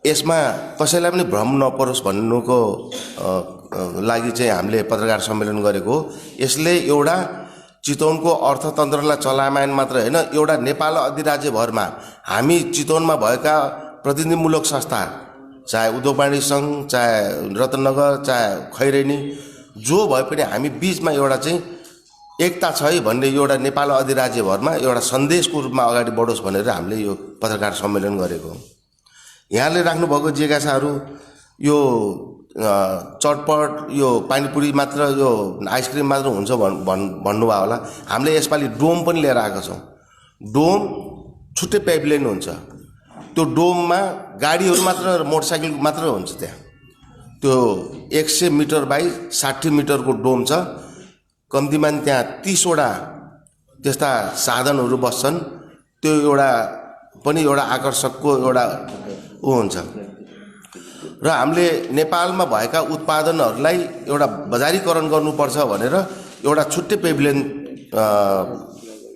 यसमा कसैलाई पनि भ्रम नपरोस् भन्नुको लागि चाहिँ हामीले पत्रकार सम्मेलन गरेको हो। यसले एउटा चितवनको अर्थतन्त्रलाई चलायमान मात्र होइन, एउटा नेपाल अधिराज्यभरमा हामी चितवनमा भएका प्रतिनिधिमूलक संस्था, चाहे उद्योग वाणिज्य सङ्घ, चाहे रत्नगर, चाहे खैरेनी, जो भए पनि हामी बिचमा एउटा चाहिँ एकता छ है भन्ने एउटा नेपाल अधिराज्यभरमा एउटा सन्देशको रूपमा अगाडि बढोस् भनेर हामीले यो पत्रकार सम्मेलन गरेको हो। यहाँले राख्नुभएको जिज्ञासाहरू यो चटपट, यो पानीपुरी मात्र, यो आइसक्रिम मात्र हुन्छ भन्नुभयो होला। हामीले यसपालि डोम पनि लिएर आएका छौँ। डोम छुट्टै पाइपलाइन हुन्छ। त्यो डोममा गाडीहरू मात्र र मोटरसाइकल मात्र हुन्छ। त्यहाँ त्यो 100 मिटर बाई 60 मिटरको डोम छ। कम्तीमा त्यहाँ 30वटा त्यस्ता साधनहरू बस्छन्। त्यो एउटा पनि एउटा आकर्षकको एउटा हुन्छ। र हामीले नेपालमा भएका उत्पादनहरूलाई एउटा बजारीकरण गर्नुपर्छ भनेर एउटा छुट्टै पेभिलियन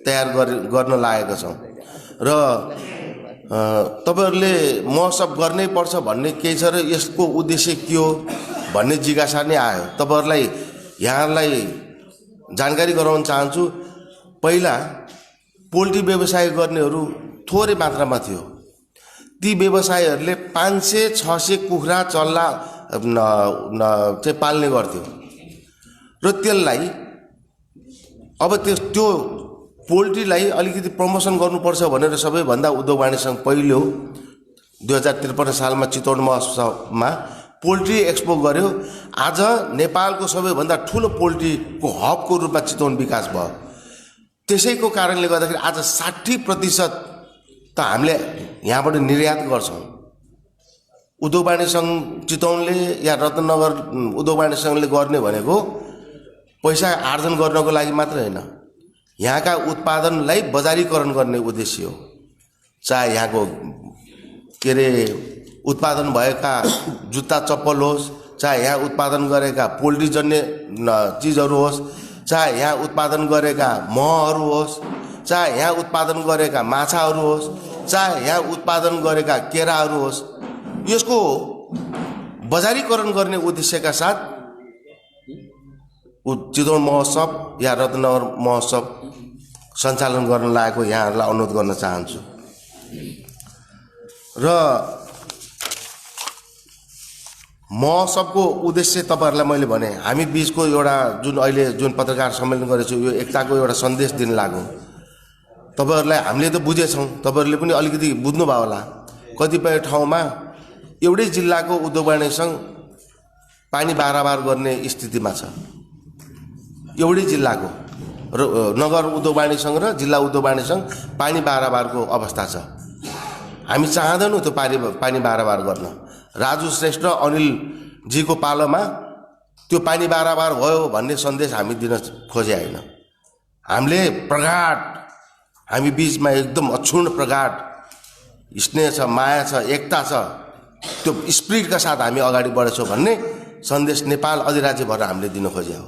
तयार गर्न लागेका छौँ। र तपाईहरुले महोत्सव गर्नै पर्छ भन्ने केही छ र यसको उद्देश्य के हो भन्ने जिज्ञासा नै आयो। तपाईहरुलाई यहाँलाई जानकारी गराउन चाहन्छु। पहिला पोल्ट्री व्यवसाय गर्नेहरू थोरै मात्रामा थियो। ती व्यवसायीहरूले 500-600 कुखुरा चल्ला चाहिँ पाल्ने गर्थ्यो र त्यसलाई अब त्यो पोल्ट्रीलाई अलिकति प्रमोसन गर्नुपर्छ भनेर सबैभन्दा उद्योग वाणिज्य संघ पहिलो 2053 सालमा चितवन महोत्सवमा पोल्ट्री एक्सपो गर्यो। आज नेपालको सबैभन्दा ठुलो पोल्ट्रीको हबको रूपमा चितवन विकास भयो। त्यसैको कारणले गर्दाखेरि आज 60% त हामीले यहाँबाट निर्यात गर्छौँ। उद्योग वाणिज्य संघ चितवनले या रत्नगर उद्योग वाणिज्य संघले गर्ने भनेको पैसा आर्जन गर्नको लागि मात्र होइन, यहाँका उत्पादनलाई बजारीकरण गर्ने उद्देश्य हो। चाहे यहाँको के अरे उत्पादन भएका जुत्ता चप्पल होस्, चाहे यहाँ उत्पादन गरेका पोल्ट्री जन्य चिजहरू होस्, चाहे यहाँ उत्पादन गरेका महहरू होस्, चाहे यहाँ उत्पादन गरेका माछाहरू होस्, चाहे यहाँ उत्पादन गरेका केराहरू होस्, यसको बजारीकरण गर्ने उद्देश्यका साथ चितवन महोत्सव या रत्नगर महोत्सव सञ्चालन गर्न लागेको यहाँहरूलाई अनुरोध गर्न चाहन्छु। र महोत्सवको उद्देश्य तपाईहरुलाई मैले भने हामी बीचको एउटा जुन पत्रकार सम्मेलन गरेको छु यो एकताको एउटा सन्देश दिन लाग्यो। तपाईहरुलाई हामीले त बुझेछौँ, तपाईहरुले पनि अलिकति बुझ्नुभयो होला। कतिपय ठाउँमा एउटै जिल्लाको उद्योग वाणिज्य संघ पानी बाराबार गर्ने स्थितिमा छ। एउटै जिल्लाको र नगर उद्योग वाणिज्य संघ र जिल्ला उद्योग वाणिज्य संघ पानी बाराबारको अवस्था छ। हामी चाहदैनौँ त्यो पानी बाराबार गर्न। राजु श्रेष्ठ र अनिलजीको पालोमा त्यो पानी बाराबार भयो भन्ने सन्देश हामी दिन खोजे होइन। हामीले प्रगाढ हामी बीचमा एकदम अक्षुण्ण प्रगाढ स्नेह छ, माया छ, एकता छ, त्यो स्पिरिटका साथ हामी अगाडि बढेछौँ भन्ने सन्देश नेपाल अधिराज्यभर हामीले दिन खोजे हो।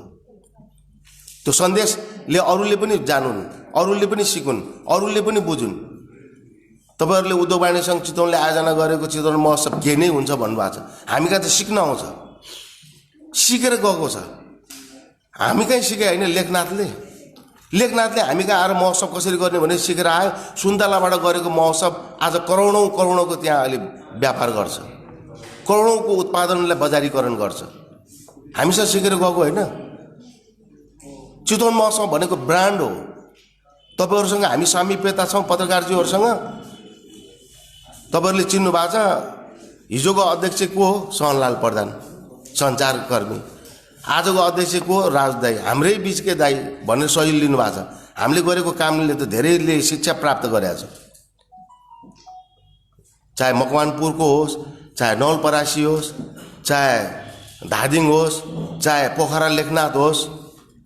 त्यो सन्देशले अरूले पनि जानुन्, अरूले पनि सिकुन्, अरूले पनि बुझुन्। तपाईहरुले उद्योग वाणिज्य संघ चितवनले आयोजना गरेको चितवन महोत्सव के नै हुन्छ भन्नुभएको छ। हामी कहाँ त सिक्न आउँछ, सिकेर गएको छ। हामी कहीँ सिके होइन, लेखनाथले हामी कहाँ आएर महोत्सव कसरी गर्ने भने सिकेर आयो। सुन्तलाबाट गरेको महोत्सव आज करोडौँको त्यहाँ अहिले व्यापार गर्छ, करोडौँको उत्पादनलाई बजारीकरण गर्छ। हामीसँग सिकेर गएको होइन। चितवन महोत्सव भनेको ब्रान्ड हो। तपाईहरुसँग हामी सामिप्यता छौँ पत्रकारजीहरूसँग। तपाईहरुले चिन्नु भएको छ हिजोको अध्यक्ष को हो? सहनलाल प्रधान, सञ्चारकर्मी। आजको अध्यक्ष को हो? राज दाई, हाम्रै बीचकै दाई भनेर सही लिनु भएको छ। हामीले गरेको कामले त धेरैले शिक्षा प्राप्त गरेका छ। चाहे मकवानपुरको होस्, चाहे नवलपरासी होस्, चाहे धादिङ होस्, चाहे पोखरा लेखनाथ होस्,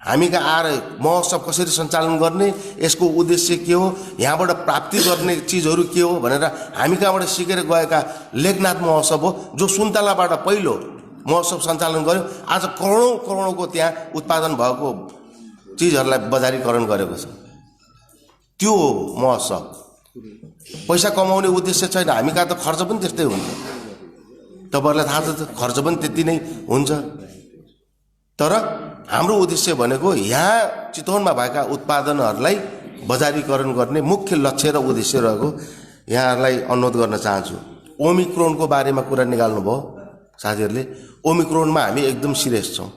हामी कहाँ आएर महोत्सव कसरी सञ्चालन गर्ने, यसको उद्देश्य के हो, यहाँबाट प्राप्ति गर्ने चिजहरू के हो भनेर हामी कहाँबाट सिकेर गएका लेखनाथ महोत्सव हो जो सुन्तलाबाट पहिलो महोत्सव सञ्चालन गर्यो। आज करोडौँको त्यहाँ उत्पादन भएको चिजहरूलाई बजारीकरण गरेको छ। त्यो हो महोत्सव। पैसा कमाउने उद्देश्य छैन। हामी कहाँ त खर्च पनि त्यस्तै हुन्छ, तपाईहरुलाई थाहा छ, खर्च पनि त्यति नै हुन्छ। तर हाम्रो उद्देश्य भनेको यहाँ चितवनमा भएका उत्पादनहरूलाई बजारीकरण गर्ने मुख्य लक्ष्य र उद्देश्य रहेको यहाँहरूलाई अनुरोध गर्न चाहन्छु। ओमिक्रोनको बारेमा कुरा निकाल्नुभयो साथीहरूले। ओमिक्रोनमा हामी एकदम सिरियस छौँ।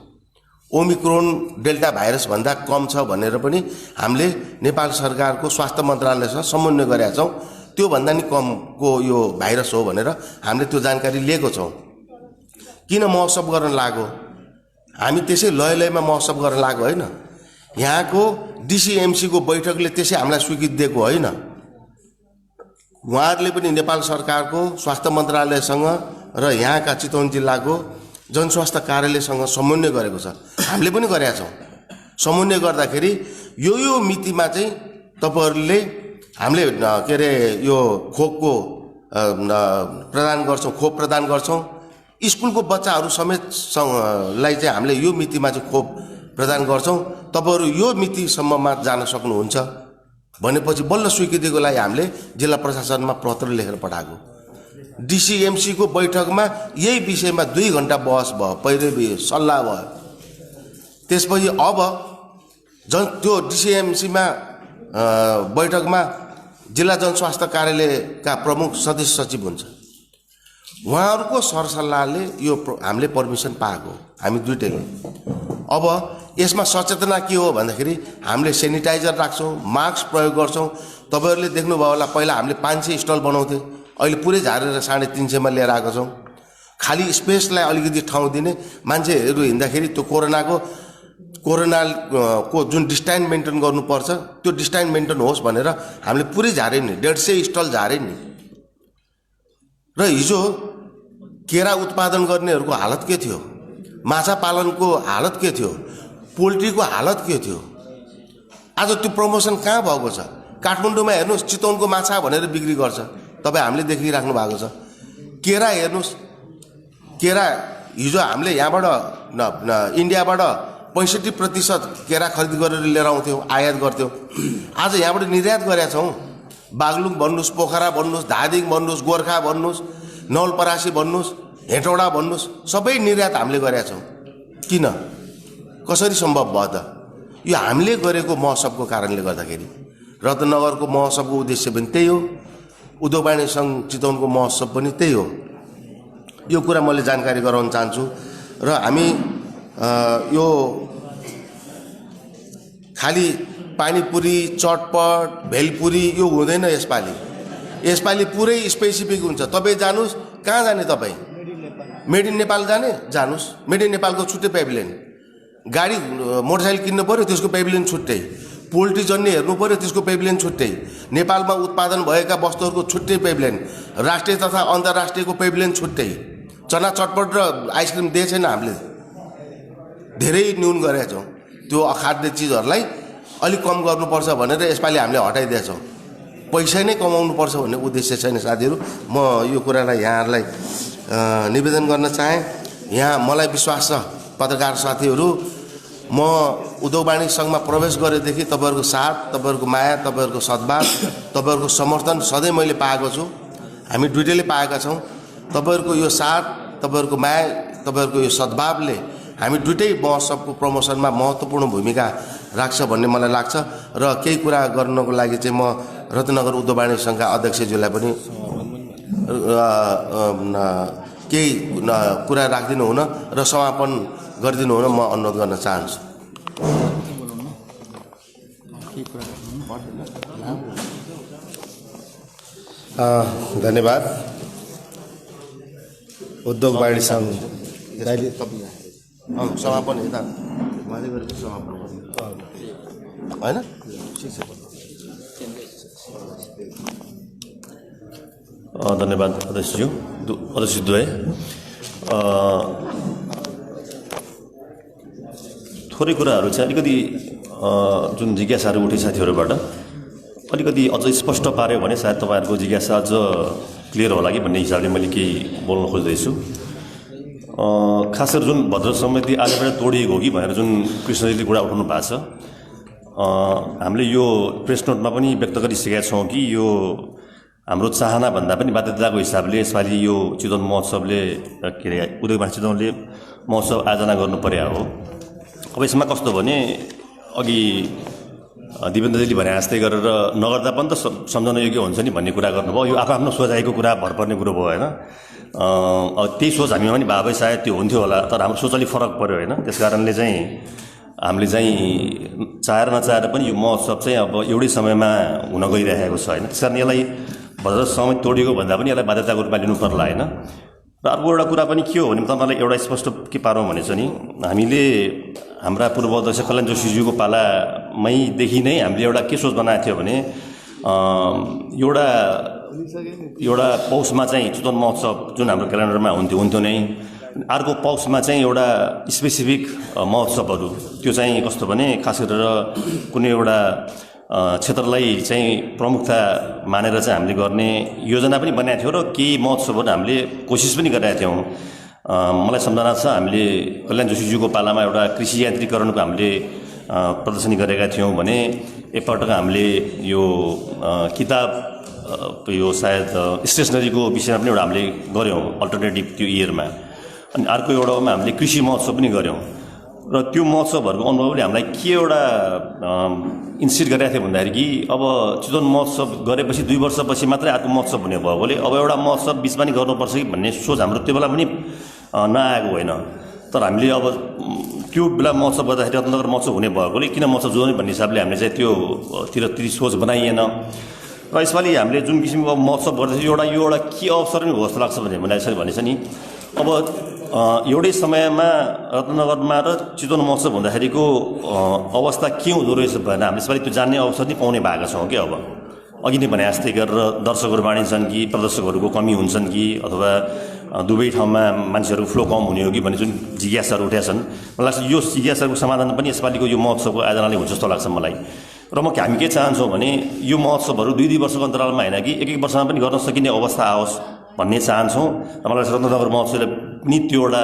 ओमिक्रोन डेल्टा भाइरस भन्दा कम छ भनेर पनि हामीले नेपाल सरकारको स्वास्थ्य मन्त्रालयसँग समन्वय गरेका छौँ। त्यो भन्दा नि कमको यो भाइरस हो भनेर हामीले त्यो जानकारी लिएको छौँ। किन महोत्सव गर्न लाग्यो? हामी त्यसै लयमा महोत्सव गर्न लाग्यो होइन। यहाँको डिसिएमसीको बैठकले त्यसै हामीलाई स्वीकृति दिएको होइन। उहाँहरूले पनि नेपाल सरकारको स्वास्थ्य मन्त्रालयसँग र यहाँका चितवन जिल्लाको जनस्वास्थ्य कार्यालयसँग समन्वय गरेको छ। हामीले पनि गरेका छौँ। समन्वय गर्दाखेरि यो मितिमा चाहिँ तपाईहरुले हामीले के अरे यो खोपको प्रदान गर्छौँ, खोप प्रदान गर्छौँ। स्कुलको बच्चाहरू समेत लाई चाहिँ हामीले यो मितिमा चाहिँ खोप प्रदान गर्छौँ। तपाईहरु यो मितिसम्ममा जान सक्नुहुन्छ भनेपछि बल्ल स्वीकृतिको लागि हामीले जिल्ला प्रशासनमा पत्र लेखेर पठाएको। डिसिएमसीको बैठकमा यही विषयमा 2 घण्टा बहस भयो, पहिलो सल्लाह भयो। त्यसपछि अब त्यो डिसिएमसीमा बैठकमा जिल्ला जनस्वास्थ्य कार्यालयका प्रमुख सदस्य सचिव हुन्छ, उहाँहरूको सरसल्लाहले यो हामीले पर्मिसन पाएको, हामी दुईटैले। अब यसमा सचेतना के हो भन्दाखेरि हामीले सेनिटाइजर राख्छौँ, मास्क प्रयोग गर्छौँ। तपाईँहरूले देख्नुभयो होला, पहिला हामीले 500 स्टल बनाउँथ्यौँ, अहिले पुरै झारेर 350 लिएर आएको छौँ। खाली स्पेसलाई अलिकति ठाउँ दिने, मान्छेहरू हिँड्दाखेरि त्यो कोरोनाको जुन डिस्टेन्स मेन्टेन गर्नुपर्छ त्यो डिस्टेन्स मेन्टेन होस् भनेर हामीले पुरै झारे नि, 150 स्टल झारे नि। र हिजो केरा उत्पादन गर्नेहरूको हालत के थियो, माछा पालनको हालत के थियो, पोल्ट्रीको हालत के थियो। आज त्यो प्रमोसन कहाँ भएको छ? काठमाडौँमा हेर्नुहोस्, चितवनको माछा भनेर बिक्री गर्छ, तपाईँ हामीले देखिराख्नु भएको छ। केरा हेर्नुहोस्, केरा हिजो हामीले यहाँबाट इन्डियाबाट 65% केरा खरिद गरेर लिएर आउँथ्यौँ, आयात गर्थ्यौँ। आज यहाँबाट निर्यात गरेका छौँ। बागलुङ भन्नुहोस्, पोखरा भन्नुहोस्, धादिङ भन्नुहोस्, गोर्खा भन्नुहोस्, नवलपरासी भन्नुहोस्, हेटौडा भन्नुहोस्, सबै निर्यात हामीले गरेका छौँ। किन? कसरी सम्भव भयो त? यो हामीले गरेको महोत्सवको कारणले गर्दाखेरि। रत्नगरको महोत्सवको उद्देश्य पनि त्यही हो, उद्योग वाणिज्य सङ्घ चितवनको महोत्सव पनि त्यही हो। यो कुरा मैले जानकारी गराउन चाहन्छु। र हामी यो खालि पानीपुरी, चटपट, भेलपुरी यो हुँदैन यसपालि। यसपालि पुरै स्पेसिफिक हुन्छ। तपाईँ जानुहोस्, कहाँ जाने तपाईँ? मेड इन नेपाल जाने? जानुहोस्, मेड इन नेपालको छुट्टै पेभिलियन। गाडी मोटरसाइकल किन्नु पऱ्यो, त्यसको पेभिलियन छुट्टै। पोल्ट्री जन्ने हेर्नु पऱ्यो, त्यसको पेभिलियन छुट्टै। नेपालमा उत्पादन भएका वस्तुहरूको छुट्टै पेभिलियन, राष्ट्रिय तथा अन्तर्राष्ट्रियको पेभिलियन छुट्टै। चना, चटपट र आइसक्रिम दिए छैन हामीले, धेरै न्यून गरेका छौँ। त्यो अखाद्य चिजहरूलाई अलिक कम गर्नुपर्छ भनेर यसपालि हामीले हटाइदिएछौँ। पैसा नै कमाउनुपर्छ भन्ने उद्देश्य छैन साथीहरू। म यो कुरालाई यहाँहरूलाई निवेदन गर्न चाहेँ। यहाँ मलाई विश्वास छ पत्रकार साथीहरू, म उद्योग वाणिज्य सङ्घमा प्रवेश गरेदेखि तपाईँहरूको साथ, तपाईँहरूको माया, तपाईँहरूको सद्भाव, तपाईँहरूको समर्थन सधैँ मैले पाएको छु। हामी दुईटैले पाएका छौँ। तपाईँहरूको यो साथ, तपाईँहरूको माया, तपाईँहरूको यो सद्भावले हामी दुईटै महोत्सवको प्रमोसनमा महत्त्वपूर्ण भूमिका राख्छ भन्ने मलाई लाग्छ। र केही कुरा गर्नको लागि चाहिँ म रत्नगर उद्योग वाणिज्य सङ्घका अध्यक्षज्यूलाई पनि केही कुरा राखिदिनु हुन र समापन गरिदिनु हुन म अनुरोध गर्न चाहन्छु। धन्यवाद। उद्योग वाणिज्य सङ्घ समापन यता उहाँले गरेको समापन होइन? धन्यवाद अध्यक्षज्यू। थोरै कुराहरू चाहिँ अलिकति जुन जिज्ञासाहरू उठे साथीहरूबाट अलिकति अझ स्पष्ट पार्यो भने सायद तपाईँहरूको जिज्ञासा अझ क्लियर होला कि भन्ने हिसाबले मैले केही बोल्न खोज्दैछु। खास गरी जुन भद्र समिति आजबाट तोडिएको हो कि भनेर जुन कृष्णजीले कुरा उठाउनु भएको छ, हामीले यो प्रेस नोटमा पनि व्यक्त गरिसकेका छौँ कि यो हाम्रो चाहना भन्दा पनि बाध्यताको हिसाबले यसपालि यो चितवन महोत्सवले के अरे उद्योग वाणिज्य चितवनले महोत्सव आयोजना गर्नु पर्या हो। अब यसमा कस्तो भने अघि दिवेन्द्रजीले भने जस्तै गरेर नगर्दा पनि त सम्झन योग्य हुन्छ नि भन्ने कुरा गर्नुभयो। यो आफ्नो सोचाइको कुरा भर पर्ने कुरो भयो होइन। त्यही सोच हामीमा पनि भए सायद त्यो हुन्थ्यो होला, तर हाम्रो सोच अलिक फरक पऱ्यो होइन। त्यस कारणले चाहिँ हामीले चाहिँ चाहेर नचाहेर पनि यो महोत्सव चाहिँ अब एउटै समयमा हुन गइरहेको छ होइन। त्यस कारण यसलाई भद्र समिति तोडिएको भन्दा पनि यसलाई बाध्यताको रूपमा लिनु पर्ला होइन। र अर्को एउटा कुरा पनि के हो भने तपाईँलाई एउटा स्पष्ट के पारौँ भने चाहिँ नि, हामीले हाम्रा पूर्व अध्यक्ष कल्याण जोशीज्यूको पालामैदेखि नै हामीले एउटा के सोच बनाएको थियो भने एउटा पौषमा चाहिँ चितवन महोत्सव जुन हाम्रो क्यालेन्डरमा हुन्थ्यो नै, अर्को पक्षमा चाहिँ एउटा स्पेसिफिक महोत्सवहरू त्यो चाहिँ कस्तो भने खास गरेर कुनै एउटा क्षेत्रलाई चाहिँ प्रमुखता मानेर चाहिँ हामीले गर्ने योजना पनि बनाएको थियो र केही महोत्सवहरू हामीले कोसिस पनि गरेका थियौँ। मलाई सम्झना छ हामीले कल्याण जोशीज्यूको पालामा एउटा कृषि यान्त्रिकरणको हामीले प्रदर्शनी गरेका थियौँ भने एकपटक हामीले यो किताब यो सायद स्टेसनरीको विषयमा पनि एउटा हामीले गऱ्यौँ अल्टरनेटिभ त्यो इयरमा। अनि अर्को एउटामा हामीले कृषि महोत्सव पनि गऱ्यौँ र त्यो महोत्सवहरूको अनुभवले हामीलाई के एउटा इन्सिस्ट गरिरहेको थियो भन्दाखेरि कि अब चितवन महोत्सव गरेपछि 2 वर्षपछि मात्रै अर्को महोत्सव हुने भएकोले अब एउटा महोत्सव बिचमा नि गर्नुपर्छ कि भन्ने सोच हाम्रो त्यो बेला पनि नआएको होइन। तर हामीले अब त्यो बेला महोत्सव गर्दाखेरि रत्नगर महोत्सव हुने भएकोले किन महोत्सव जोड्ने भन्ने हिसाबले हामीले चाहिँ त्योतिर त्यति सोच बनाइएन र यसपालि हामीले जुन किसिमको महोत्सव गर्दैछ यो एउटा के अवसर पनि हो जस्तो लाग्छ भने मलाई यसरी भनेछ नि अब एउटै समयमा रत्नगरमा र चितवन महोत्सव हुँदाखेरिको अवस्था के हुँदो रहेछ भनेर हामीले यसपालि त्यो जान्ने अवसर नै पाउने भएका छौँ कि अब अघि नै भने जस्तै गरेर दर्शकहरू बाँडिन्छन् कि प्रदर्शकहरूको कमी हुन्छन् कि अथवा दुवै ठाउँमा मान्छेहरूको फ्लो कम हुने हो कि भन्ने जुन जिज्ञासाहरू उठेका छन् मलाई लाग्छ यो जिज्ञासाहरूको समाधान पनि यसपालिको यो महोत्सवको आयोजनाले हुन्छ जस्तो लाग्छ मलाई। र हामी के चाहन्छौँ भने यो महोत्सवहरू 2-2 वर्षको अन्तरालमा होइन कि 1-1 वर्षमा पनि गर्न सकिने अवस्था आओस् भन्ने चाहन्छौँ र मलाई लाग्छ रत्नगर महोत्सवले पनि त्यो एउटा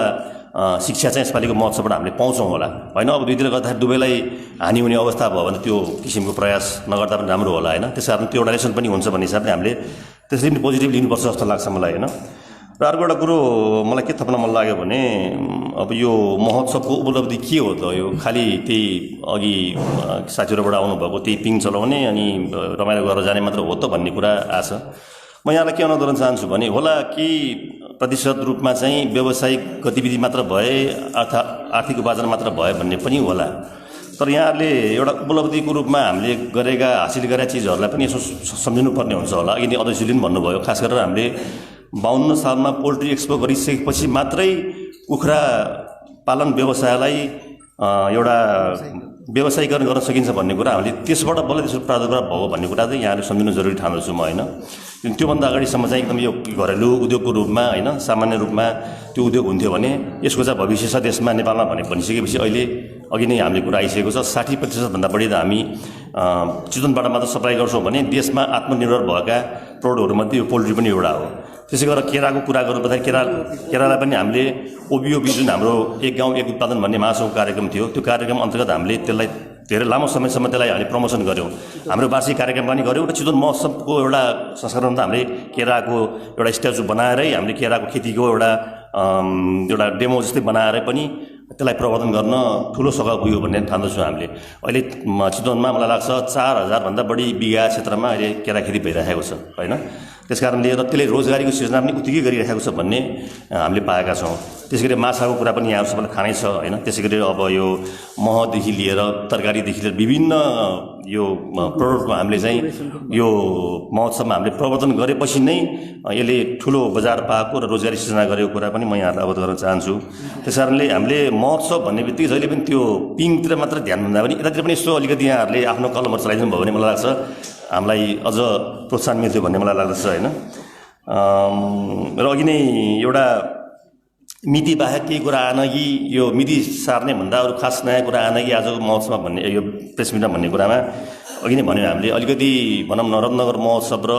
शिक्षा चाहिँ यसपालिको महोत्सवबाट हामीले पाउँछौँ होला होइन। अब दुईतिर गर्दाखेरि दुवैलाई हानि हुने अवस्था भयो भने त्यो किसिमको प्रयास नगर्दा पनि राम्रो होला होइन। त्यस कारण त्यो एउटा लेसन पनि हुन्छ भन्ने हिसाबले हामीले त्यसरी पनि पोजिटिभ लिनुपर्छ जस्तो लाग्छ मलाई होइन। र अर्को एउटा कुरो मलाई के थप्न मन लाग्यो भने अब यो महोत्सवको उपलब्धि के हो त यो खालि त्यही अघि साथीहरूबाट आउनुभएको त्यही पिङ चलाउने अनि रमाइलो गरेर जाने मात्र हो त भन्ने कुरा आछ। म यहाँलाई के अनुरोध गर्न चाहन्छु भने होला कि प्रतिशत रूपमा चाहिँ व्यावसायिक गतिविधि मात्र भए अर्थात् आर्थिक उपार्जन मात्र भए भन्ने पनि होला। तर यहाँहरूले एउटा उपलब्धिको रूपमा हामीले हासिल गरेका चिजहरूलाई पनि यसो सम्झिनुपर्ने हुन्छ होला। अघि नै अध्यक्षले पनि भन्नुभयो खास गरेर हामीले 52 सालमा पोल्ट्री एक्सपो गरिसकेपछि मात्रै कुखुरा पालन व्यवसायलाई एउटा व्यवसायीकरण गर्न सकिन्छ भन्ने कुरा हामीले त्यसबाट बल्ल त्यसको प्रादुर्भाव भयो भन्ने कुरा चाहिँ यहाँले सम्झिनु जरुरी ठान्छु म होइन। त्योभन्दा अगाडिसम्म चाहिँ एकदम यो घरेलु उद्योगको रूपमा होइन सामान्य रूपमा त्यो उद्योग हुन्थ्यो भने यसको चाहिँ भविष्य छ देशमा नेपालमा भनिसकेपछि अहिले अघि नै हामीले कुरा आइसकेको छ 60% भन्दा बढी त हामी चितवनबाट मात्र सप्लाई गर्छौँ भने देशमा आत्मनिर्भर भएका प्रोडक्टहरूमध्ये यो पोल्ट्री पनि एउटा हो। त्यसै गरेर केराको कुरा गर्नुपर्दाखेरि केरालाई पनि हामीले ओबिओबी जुन हाम्रो एक गाउँ एक उत्पादन भन्ने महासङ्घको कार्यक्रम थियो त्यो कार्यक्रम अन्तर्गत हामीले त्यसलाई धेरै लामो समयसम्म त्यसलाई हामीले प्रमोसन गऱ्यौँ। हाम्रो वार्षिक कार्यक्रम पनि गऱ्यौँ र चितवन महोत्सवको एउटा संस्करणमा हामीले केराको एउटा स्ट्याचु बनाएरै हामीले केराको खेतीको एउटा डेमो जस्तै बनाएरै पनि त्यसलाई प्रवर्धन गर्न ठुलो सघाउ पुग्यो भन्ने ठान्दछौँ हामीले। अहिले चितवनमा मलाई लाग्छ 4000 भन्दा बढी बिघा क्षेत्रमा अहिले केरा खेती भइरहेको छ होइन। त्यस कारणले र त्यसले रोजगारीको सृजना पनि उत्तिकै गरिरहेको छ भन्ने हामीले पाएका छौँ। त्यसै गरी माछाको कुरा पनि यहाँ सबैलाई थाहै छ होइन। त्यसै गरी अब यो महदेखि लिएर तरकारीदेखि लिएर विभिन्न यो प्रोडक्टको हामीले चाहिँ यो महोत्सवमा हामीले प्रवर्धन गरेपछि नै यसले ठुलो बजार पाएको र रोजगारी सृजना गरेको कुरा पनि म यहाँलाई अवगत गर्न चाहन्छु। त्यस कारणले हामीले महोत्सव भन्ने बित्तिकै जहिले पनि त्यो पिङतिर मात्र ध्यान भन्दा पनि यतातिर पनि यसो अलिकति यहाँहरूले आफ्नो कलमहरू चलाइदिनु भयो भने मलाई लाग्छ हामीलाई अझ प्रोत्साहन मिल्थ्यो भन्ने मलाई लाग्दछ होइन। र अघि नै एउटा मिति बाहेक केही कुरा आएन कि यो मिति सार्ने भन्दा अरू खास नयाँ कुरा आएन कि आजको महोत्सवमा भन्ने यो प्रेस मिटमा भन्ने कुरामा अघि नै भन्यो हामीले अलिकति भनौँ न रत्नगर महोत्सव र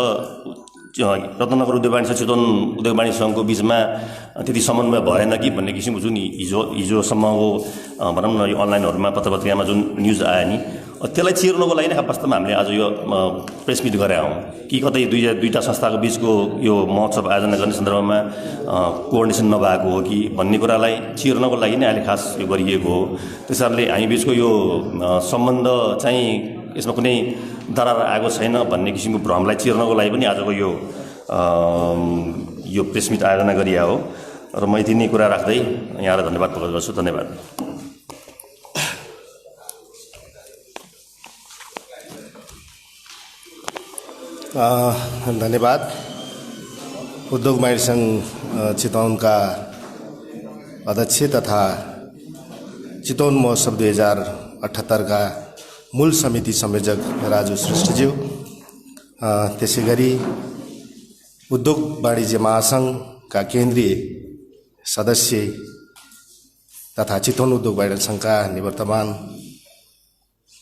रत्नगर उद्योग वाणिज्य चितवन उद्योग वाणिज्य सङ्घको बिचमा त्यति समन्वय भएन कि भन्ने किसिमको जुन हिजोसम्मको भनौँ न यो अनलाइनहरूमा पत्रपत्रिकामा जुन न्युज आयो नि त्यसलाई चिर्नुको लागि नै वास्तवमा हामीले आज यो प्रेस मिट गरेका हौँ कि कतै दुईटा संस्थाको बिचको यो महोत्सव आयोजना गर्ने सन्दर्भमा कोअर्डिनेसन नभएको हो कि भन्ने कुरालाई चिर्नको लागि नै अहिले खास यो गरिएको हो। त्यस कारणले हामी बिचको यो सम्बन्ध चाहिँ यसमा कुनै दरार आएको छैन भन्ने किसिमको भ्रमलाई चिर्नको लागि पनि आजको यो प्रेस मिट आयोजना गरिया हो। र म यति नै कुरा राख्दै यहाँलाई धन्यवाद प्रकट गर्छु। धन्यवाद। धन्यवाद। उद्योग वाणिज्य संघ चितवनका अध्यक्ष तथा चितवन महोत्सव 2078 का मूल समिति संयोजक राजु श्रेष्ठज्यू, त्यसै गरी उद्योग वाणिज्य महासंघका केन्द्रीय सदस्य तथा चितवन उद्योग वाणिज्य संघका निवर्तमान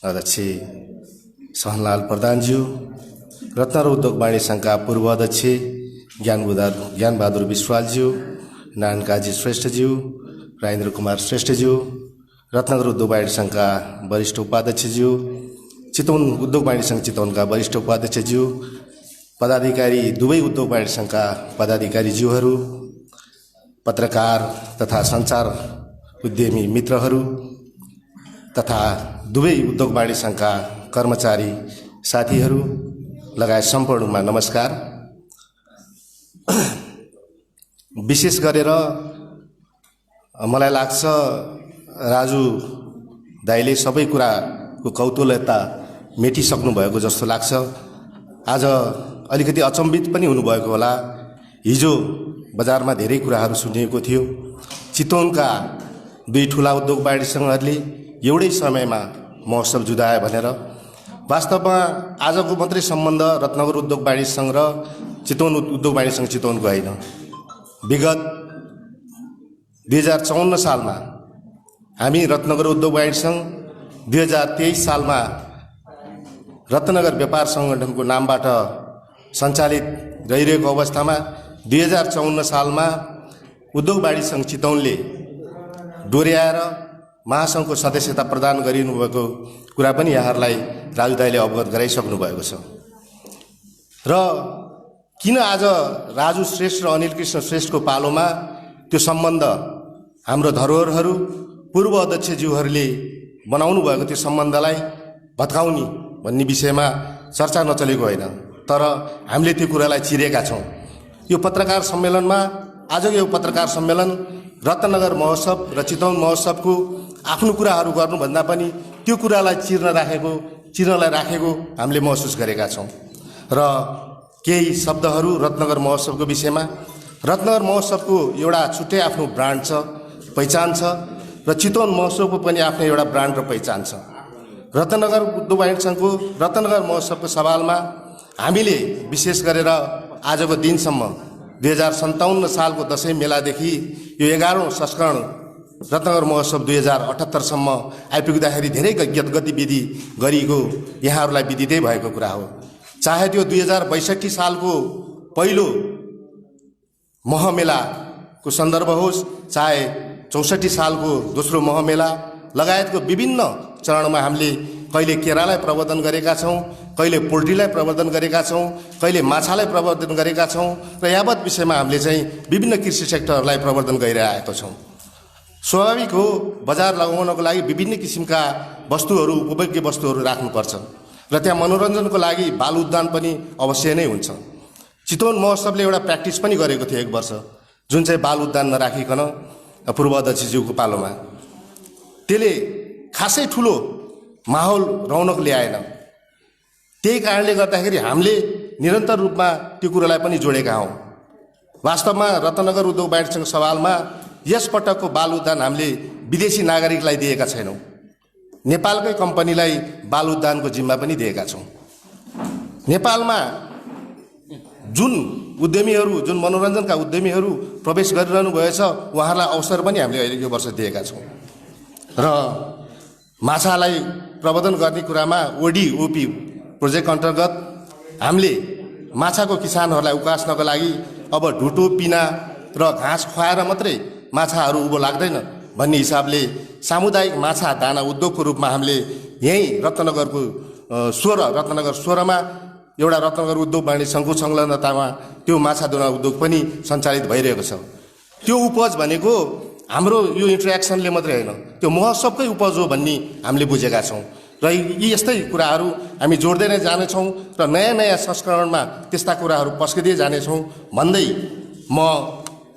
अध्यक्ष सहनलाल प्रधानज्यू, रत्नगर उद्योग वाणिज्य संघका पूर्व अध्यक्ष ज्ञानबहादुर विश्वालज्यू, नारायण काजी श्रेष्ठज्यू, राजेन्द्र कुमार श्रेष्ठज्यू, रत्नगर उद्योग वाणिज्य संघका वरिष्ठ उपाध्यक्षज्यू चितवन उद्योग वाणिज्य सङ्घ चितवनका वरिष्ठ उपाध्यक्षज्यू, पदाधिकारी, दुवै उद्योग वाणिज्य सङ्घका पदाधिकारीज्यूहरू, पत्रकार तथा सञ्चार उद्यमी मित्रहरू तथा दुवै उद्योग वाणिज्य सङ्घका कर्मचारी साथीहरू लगायत सम्पूर्णमा नमस्कार। विशेष गरेर मलाई लाग्छ राजु दाइले सबै कुराको कौतूहलता मेटिसक्नु भएको जस्तो लाग्छ। आज अलिकति अचम्बित पनि हुनुभएको होला। हिजो बजारमा धेरै कुराहरू सुनिएको थियो। चितवनका दुई ठुला उद्योग वाणिज्य सङ्घहरूले एउटै समयमा महोत्सव जुदाए भनेर। वास्तवमा आजको मात्रै सम्बन्ध रत्नगर उद्योग वाणिज्य सङ्घ र चितवन उद्योग वाणिज्य सङ्घ चितवनको होइन। विगत 2054 सालमा हामी रत्नगर उद्योग वाणिज्य सङ्घ, 2023 सालमा रत्नगर व्यापार सङ्गठनको नामबाट सञ्चालित रहिरहेको अवस्थामा 2054 सालमा उद्योग वाणिज्य सङ्घ चितवनले डोर्याएर महासङ्घको सदस्यता प्रदान गरिनुभएको कुरा पनि यहाँहरूलाई राजु दाइले अवगत गराइसक्नु भएको छ। र किन आज राजु श्रेष्ठ र अनिल कृष्ण श्रेष्ठको पालोमा त्यो सम्बन्ध हाम्रो धरोहरहरू पूर्व अध्यक्षज्यूहरूले बनाउनु भएको त्यो सम्बन्धलाई भत्काउने भन्ने विषयमा चर्चा नचलेको होइन, तर हामीले त्यो कुरालाई चिरेका छौँ। यो पत्रकार सम्मेलनमा, आजको यो पत्रकार सम्मेलन रत्नगर महोत्सव र चितवन महोत्सवको आफ्नो कुराहरू गर्नुभन्दा पनि त्यो कुरालाई चिर्नलाई राखेको हामीले महसुस गरेका छौँ। र केही शब्दहरू रत्नगर महोत्सवको विषयमा। रत्नगर महोत्सवको एउटा छुट्टै आफ्नो ब्रान्ड छ, पहिचान छ, र चितवन महोत्सवको पनि आफ्नो एउटा ब्रान्ड र पहिचान छ। रत्नगर उद्योग वाणिज्य सङ्घको रत्नगर महोत्सवको सवालमा हामीले विशेष गरेर आजको दिनसम्म 2057 सालको दसैँ मेलादेखि यो 11औं संस्करण रत्नगर महोत्सव 2078 आइपुग्दाखेरि धेरै गतिविधि गरिएको यहाँहरूलाई विदितै भएको कुरा हो। चाहे त्यो 2062 सालको पहिलो महामेलाको सन्दर्भ होस्, चाहे 64 सालको दोस्रो महामेला लगायतको विभिन्न चरणमा हामीले कहिले केरालाई प्रवर्धन गरेका छौँ, कहिले पोल्ट्रीलाई प्रवर्धन गरेका छौँ, कहिले माछालाई प्रवर्धन गरेका छौँ, र यावत विषयमा हामीले चाहिँ विभिन्न कृषि सेक्टरहरूलाई प्रवर्धन गरिरहेका छौँ। स्वाभाविक हो, बजार लगाउनको लागि विभिन्न किसिमका वस्तुहरू, उपभोग्य वस्तुहरू राख्नुपर्छ, र त्यहाँ मनोरञ्जनको लागि बाल उद्यान पनि अवश्य नै हुन्छ। चितवन महोत्सवले एउटा प्र्याक्टिस पनि गरेको थियो 1 वर्ष, जुन चाहिँ बाल उद्यान नराखिकन पूर्व अध्यक्षज्यूको पालोमा। त्यसले खासै ठुलो माहौल रौनक ल्याएन। त्यही कारणले गर्दाखेरि हामीले निरन्तर रूपमा त्यो कुरालाई पनि जोडेका हौँ। वास्तवमा रत्नगर उद्योग वाणिज्य सङ्घ सवालमा यस पटकको बाल उद्यान हामीले विदेशी नागरिकलाई दिएका छैनौँ, नेपालकै कम्पनीलाई बाल उद्यानको जिम्मा पनि दिएका छौँ। नेपालमा जुन उद्यमीहरू, जुन मनोरञ्जनका उद्यमीहरू प्रवेश गरिरहनु भएछ, उहाँहरूलाई अवसर पनि हामीले अहिले यो वर्ष दिएका छौँ। र माछालाई प्रवर्धन गर्ने कुरामा ओडिओपी प्रोजेक्ट अन्तर्गत हामीले माछाको किसानहरूलाई उकास्नको लागि अब ढुटो, पिना र घाँस खुवाएर मात्रै माछाहरू उँभो लाग्दैन भन्ने हिसाबले सामुदायिक माछा दाना उद्योगको रूपमा हामीले यहीँ रत्नगरको रत्नगर 16मा एउटा रत्नगर उद्योग वाणिज्य सङ्घको संलग्नतामा त्यो माछा दाना उद्योग पनि सञ्चालित भइरहेको छ। त्यो उपज भनेको हाम्रो यो इन्टरेक्सनले मात्रै होइन, त्यो महोत्सवकै उपज हो भन्ने हामीले बुझेका छौँ। र यी यस्तै कुराहरू हामी जोड्दै नै जानेछौँ र नयाँ नयाँ संस्करणमा त्यस्ता कुराहरू पस्किँदै जानेछौँ भन्दै म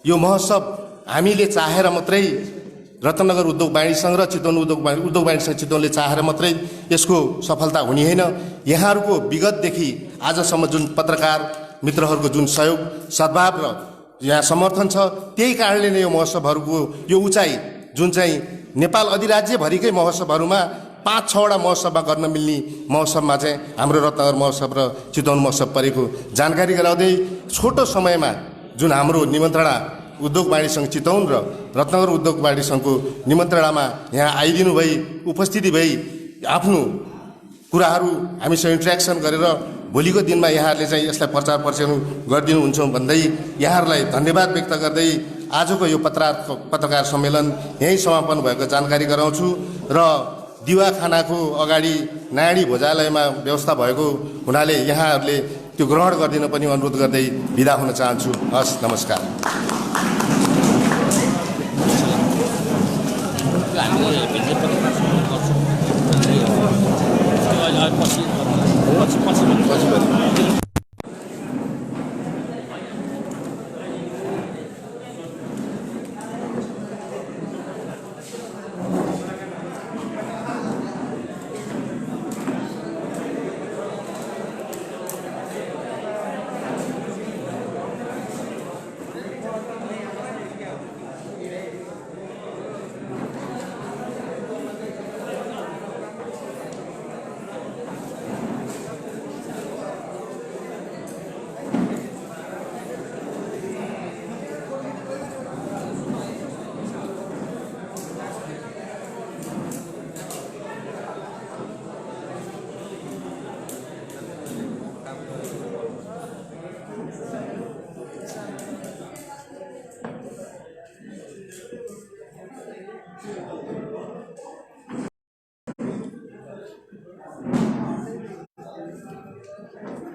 यो महोत्सव हामीले चाहेर मात्रै रत्नगर उद्योग वाणिज्य सङ्घ र चितवन उद्योग वाणिज्य सङ्घ चितवनले चाहेर मात्रै यसको सफलता हुने होइन। यहाँहरूको विगतदेखि आजसम्म जुन पत्रकार मित्रहरूको जुन सहयोग, सद्भाव र यहाँ समर्थन छ, त्यही कारणले नै यो महोत्सवहरूको यो उचाइ जुन चाहिँ नेपाल अधिराज्यभरिकै महोत्सवहरूमा 5-6वटा महोत्सवमा गर्न मिल्ने महोत्सवमा चाहिँ हाम्रो रत्नगर महोत्सव र चितवन महोत्सव परेको जानकारी गराउँदै छोटो समयमा जुन हाम्रो निमन्त्रणा उद्योग वाणिज्य सङ्घ चितवन र रत्नगर उद्योग वाणिज्य सङ्घको निमन्त्रणामा यहाँ आइदिनु भई, उपस्थिति भई आफ्नो कुराहरू हामीसँग इन्ट्रेक्सन गरेर भोलिको दिनमा यहाँहरूले चाहिँ यसलाई प्रचार प्रसार गरिदिनुहुन्छ भन्दै यहाँहरूलाई धन्यवाद व्यक्त गर्दै आजको यो पत्रकार सम्मेलन यहीँ समापन भएको जानकारी गराउँछु। र दिवाखानाको अगाडि नाडी भोजालयमा व्यवस्था भएको हुनाले यहाँहरूले त्यो ग्रहण गरिदिन पनि अनुरोध गर्दै बिदा हुन चाहन्छु। हस्, नमस्कार।